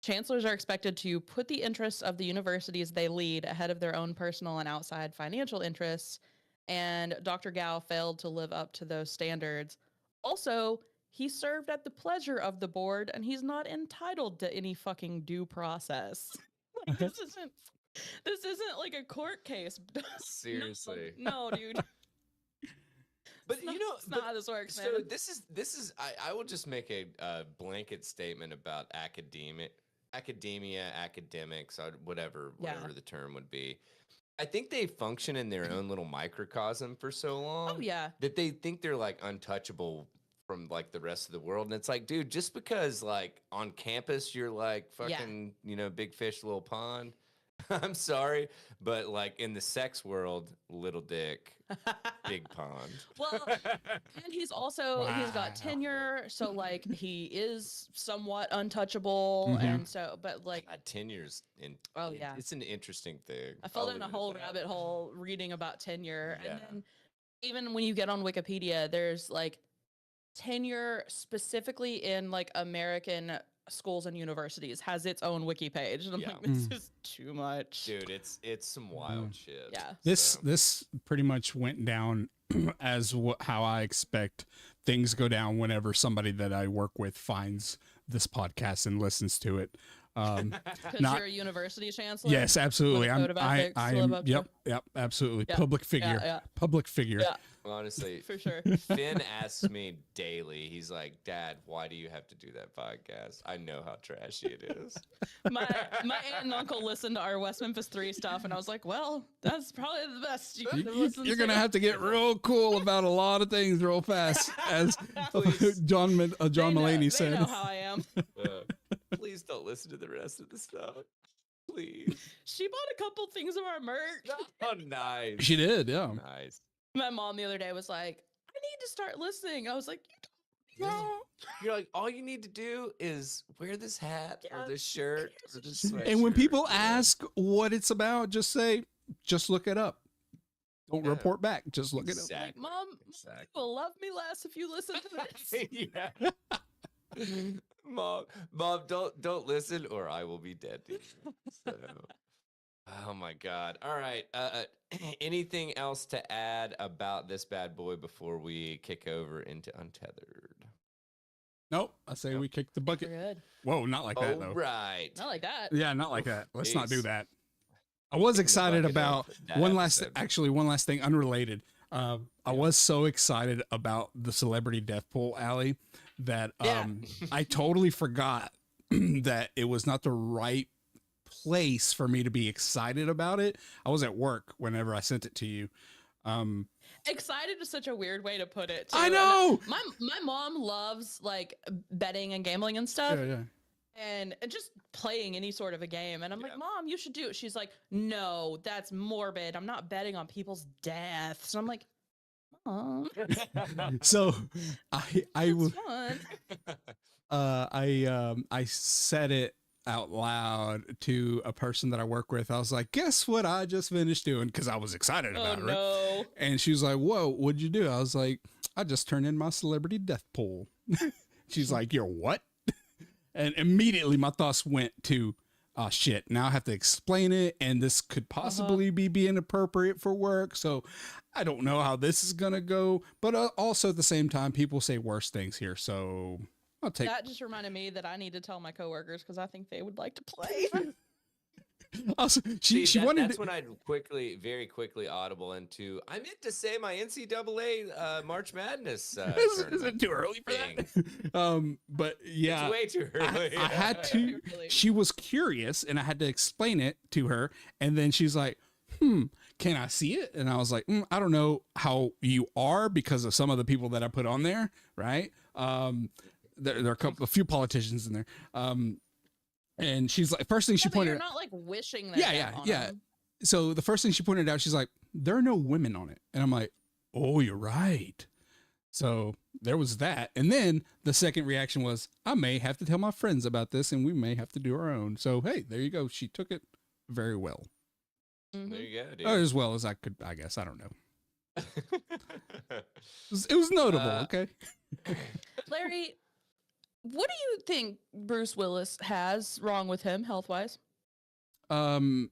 chancellors are expected to put the interests of the universities they lead ahead of their own personal and outside financial interests. And Dr. Gao failed to live up to those standards. Also, he served at the pleasure of the board and he's not entitled to any fucking due process. Like, this isn't like a court case. Seriously. No, dude. But It's not- you know, it's not how this works, so man. this is I will just make a blanket statement about academia, academics, whatever the term would be. I think they function in their own little microcosm for so long Oh yeah. that they think they're like untouchable from like the rest of the world. And it's like, dude, just because like on campus you're like fucking, big fish, little pond. I'm sorry, but like in the sex world, little dick, big pond. Well, and he's also he's got tenure, so like he is somewhat untouchable, and so but like tenure's it's an interesting thing. I fell down a whole rabbit hole reading about tenure, and then even when you get on Wikipedia, there's like tenure specifically in like American schools and universities has its own wiki page, and I'm like, this is too much, dude. It's some wild shit. Yeah, this pretty much went down as how I expect things go down whenever somebody that I work with finds this podcast and listens to it. Because you're a university chancellor. Yes, absolutely. I am. Yep, absolutely. Yeah. Public figure. Public figure. Yeah. Honestly, for sure. Finn asks me daily. He's like, "Dad, why do you have to do that podcast? I know how trashy it is." My aunt and uncle listened to our West Memphis 3 stuff, and I was like, "Well, that's probably the best you can listen to." You're gonna have to get real cool about a lot of things real fast, as John Mulaney said. They know how I am. Please don't listen to the rest of the stuff. Please. She bought a couple things of our merch. Oh, nice. She did, yeah. Nice. My mom the other day was like, I need to start listening. I was like, no. You're like, all you need to do is wear this hat or this shirt or this sweatshirt. And when people ask what it's about, just say, just look it up. Don't report back. Just look it up. Like, Mom, you will love me less if you listen to this. Mom, don't listen or I will be dead to you. So. Oh my God. All right. Anything else to add about this bad boy before we kick over into Untethered? Nope. I say we kick the bucket. Good. Whoa, not like that though. Right. Not like that. Yeah, not like that. Let's not do that. I was excited about one last thing unrelated. I was so excited about the celebrity death pool, Allie, that I totally forgot that it was not the right place for me to be excited about it. I was at work whenever I sent it to you. Excited is such a weird way to put it, too. I know. And my mom loves like betting and gambling and stuff. Yeah. And just playing any sort of a game. And I'm like, Mom, you should do it. She's like, no, that's morbid. I'm not betting on people's deaths. So I'm like, Mom. So I said it out loud to a person that I work with. I was like, guess what I just finished doing? Because I was excited about it. No. And she was like, whoa, what'd you do? I was like, I just turned in my celebrity death pool. She's like, you're what? And immediately my thoughts went to, oh shit, now I have to explain it. And this could possibly be inappropriate for work. So I don't know how this is going to go. But also at the same time, people say worse things here. So I'll take that. Just reminded me that I need to tell my coworkers because I think they would like to play. Also, she wanted. That's when I'd very quickly audible into. I meant to say my NCAA March Madness. Is it too early for that? But yeah, it's way too early. I had to. She was curious, and I had to explain it to her. And then she's like, can I see it? And I was like, I don't know how you are because of some of the people that I put on there, right? There are a few politicians in there. And she's like, first thing she pointed out. You're not like wishing that. Yeah. So the first thing she pointed out, she's like, there are no women on it. And I'm like, oh, you're right. So there was that. And then the second reaction was, I may have to tell my friends about this and we may have to do our own. So, hey, there you go. She took it very well. There you go, dude. As well as I could, I guess. I don't know. It was notable. Okay. Larry, what do you think Bruce Willis has wrong with him health-wise?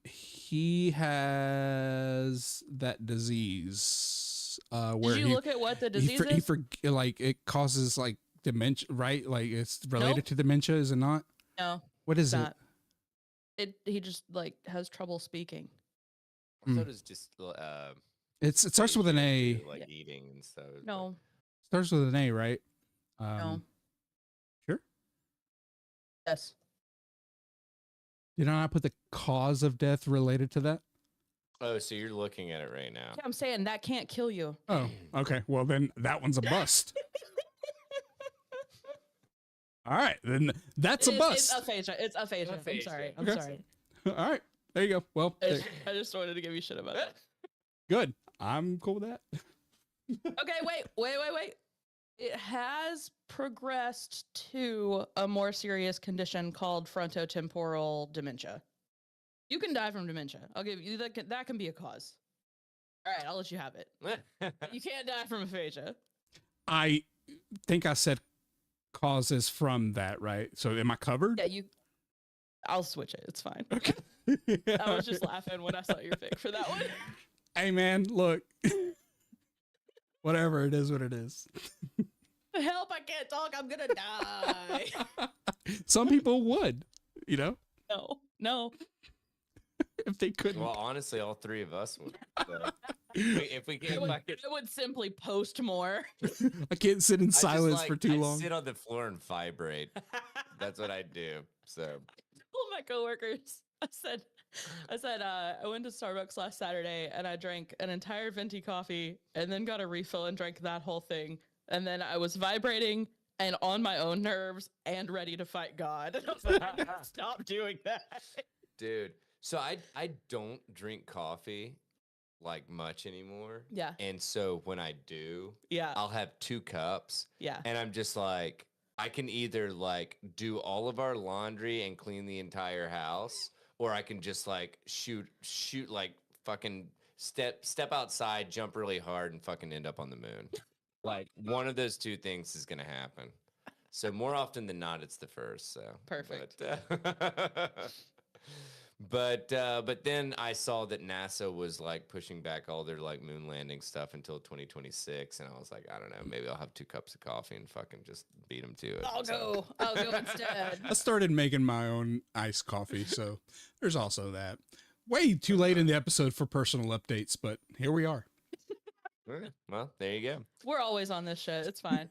He has that disease. Where Did you look at what the disease is? Like it causes like dementia, right? Like it's related to dementia, is it not? No. What is it? He just like has trouble speaking. So does just it starts with an A. Like eating and stuff. No. Starts with an A, right? No. Sure. Yes. Did I not put the cause of death related to that? Oh, so you're looking at it right now. Yeah, I'm saying that can't kill you. Oh, okay. Well, then that one's a bust. All right, then that's a It's bust. aphasia. It's aphasia. I'm Aphasia. sorry. I'm Okay. sorry. All right, there you go. Well, I just wanted to give you shit about that. good. I'm cool with that. Okay, wait. It has progressed to a more serious condition called frontotemporal dementia. You can die from dementia. I'll give you that. That can be a cause. All right, I'll let you have it. You can't die from aphasia. I think I said causes from that, right? So am I covered? Yeah, you. I'll switch it. It's fine. Okay. I was just laughing when I saw your pick for that one. Hey, man, look. Whatever it is, what it is. Help! I can't talk. I'm gonna die. Some people would, No. if they couldn't. Well, honestly, all three of us would. So. If we I can't would, fucking, I would simply post more. I can't sit in silence for too I'd long. sit on the floor and vibrate. That's what I do. So All my coworkers. I went to Starbucks last Saturday and I drank an entire venti coffee and then got a refill and drank that whole thing. And then I was vibrating and on my own nerves and ready to fight God. And I was like, I need to stop doing that. dude, so I don't drink coffee like much anymore. Yeah. And so when I do, Yeah. I'll have 2 cups. Yeah. And I'm just like, I can either like do all of our laundry and clean the entire house, or I can just like shoot like fucking step outside, jump really hard, and fucking end up on the moon. Like one of those 2 things is gonna happen. So more often than not, it's the first. So Perfect. But then I saw that NASA was like pushing back all their like moon landing stuff until 2026, and I was like, I don't know, maybe I'll have 2 cups of coffee and fucking just beat them to it. I'll go instead. I started making my own iced coffee, so there's also that. Way too late in the episode for personal updates, but here we are. Well, there you go. We're always on this shit. It's fine.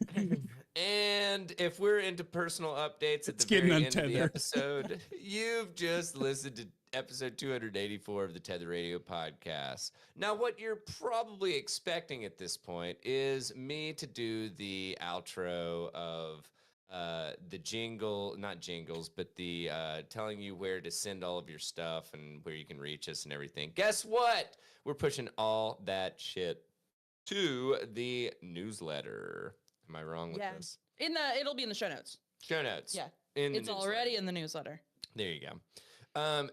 And if we're into personal updates at It's the very getting end of the untethered. episode, you've just listened to episode 284 of the Tether Radio podcast. Now, what you're probably expecting at this point is me to do the outro of the jingle, not jingles, but the telling you where to send all of your stuff and where you can reach us and everything. Guess what? We're pushing all that shit to the newsletter. Am I wrong with this? It'll be in the show notes. Show notes. Yeah. In the It's newsletter. already in the newsletter. There you go.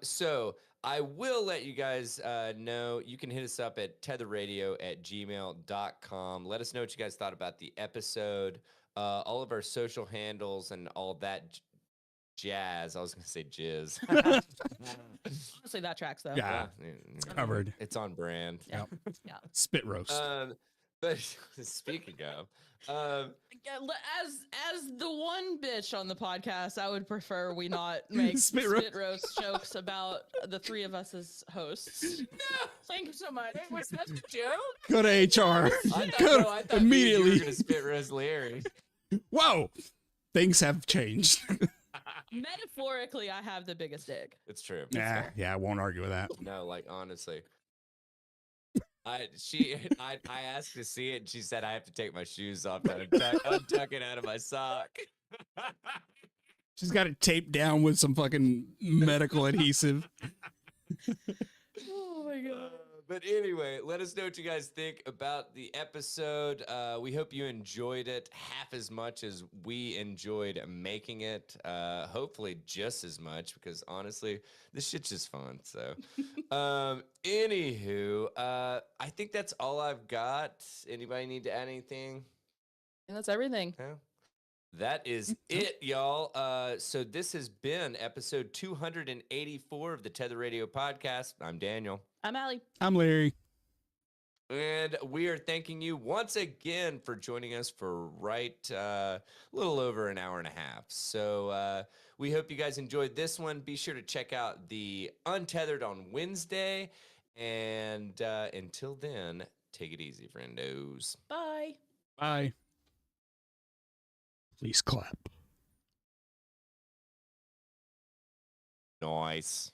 So I will let you guys know. You can hit us up at tetherradio@gmail.com. Let us know what you guys thought about the episode. All of our social handles and all that jazz. I was going to say jizz. Honestly, that tracks though. Yeah, covered. It's on brand. Yeah. Yeah. Spit roast. But speaking of, As the one bitch on the podcast, I would prefer we not make Spit spit roast jokes about the 3 of us as hosts. No, thank you so much. was that a joke? Go to HR. I Go thought immediately. you were going to spit roast Larry. Whoa, things have changed. Metaphorically, I have the biggest dick. It's true. Yeah, I won't argue with that. No, like honestly. I asked to see it and she said I have to take my shoes off and untuck it out of my sock. She's got it taped down with some fucking medical adhesive. Oh my god. But anyway, let us know what you guys think about the episode. We hope you enjoyed it half as much as we enjoyed making it. Hopefully just as much, because honestly, this shit's just fun. So, anywho, I think that's all I've got. Anybody need to add anything? And that's everything. No? That is it, y'all. So this has been episode 284 of the Tether Radio podcast. I'm Daniel. I'm Allie. I'm Larry. And we are thanking you once again for joining us for a little over an hour and a half. So we hope you guys enjoyed this one. Be sure to check out the Untethered on Wednesday. And until then, take it easy, friendos. Bye. Bye. Please clap. Nice.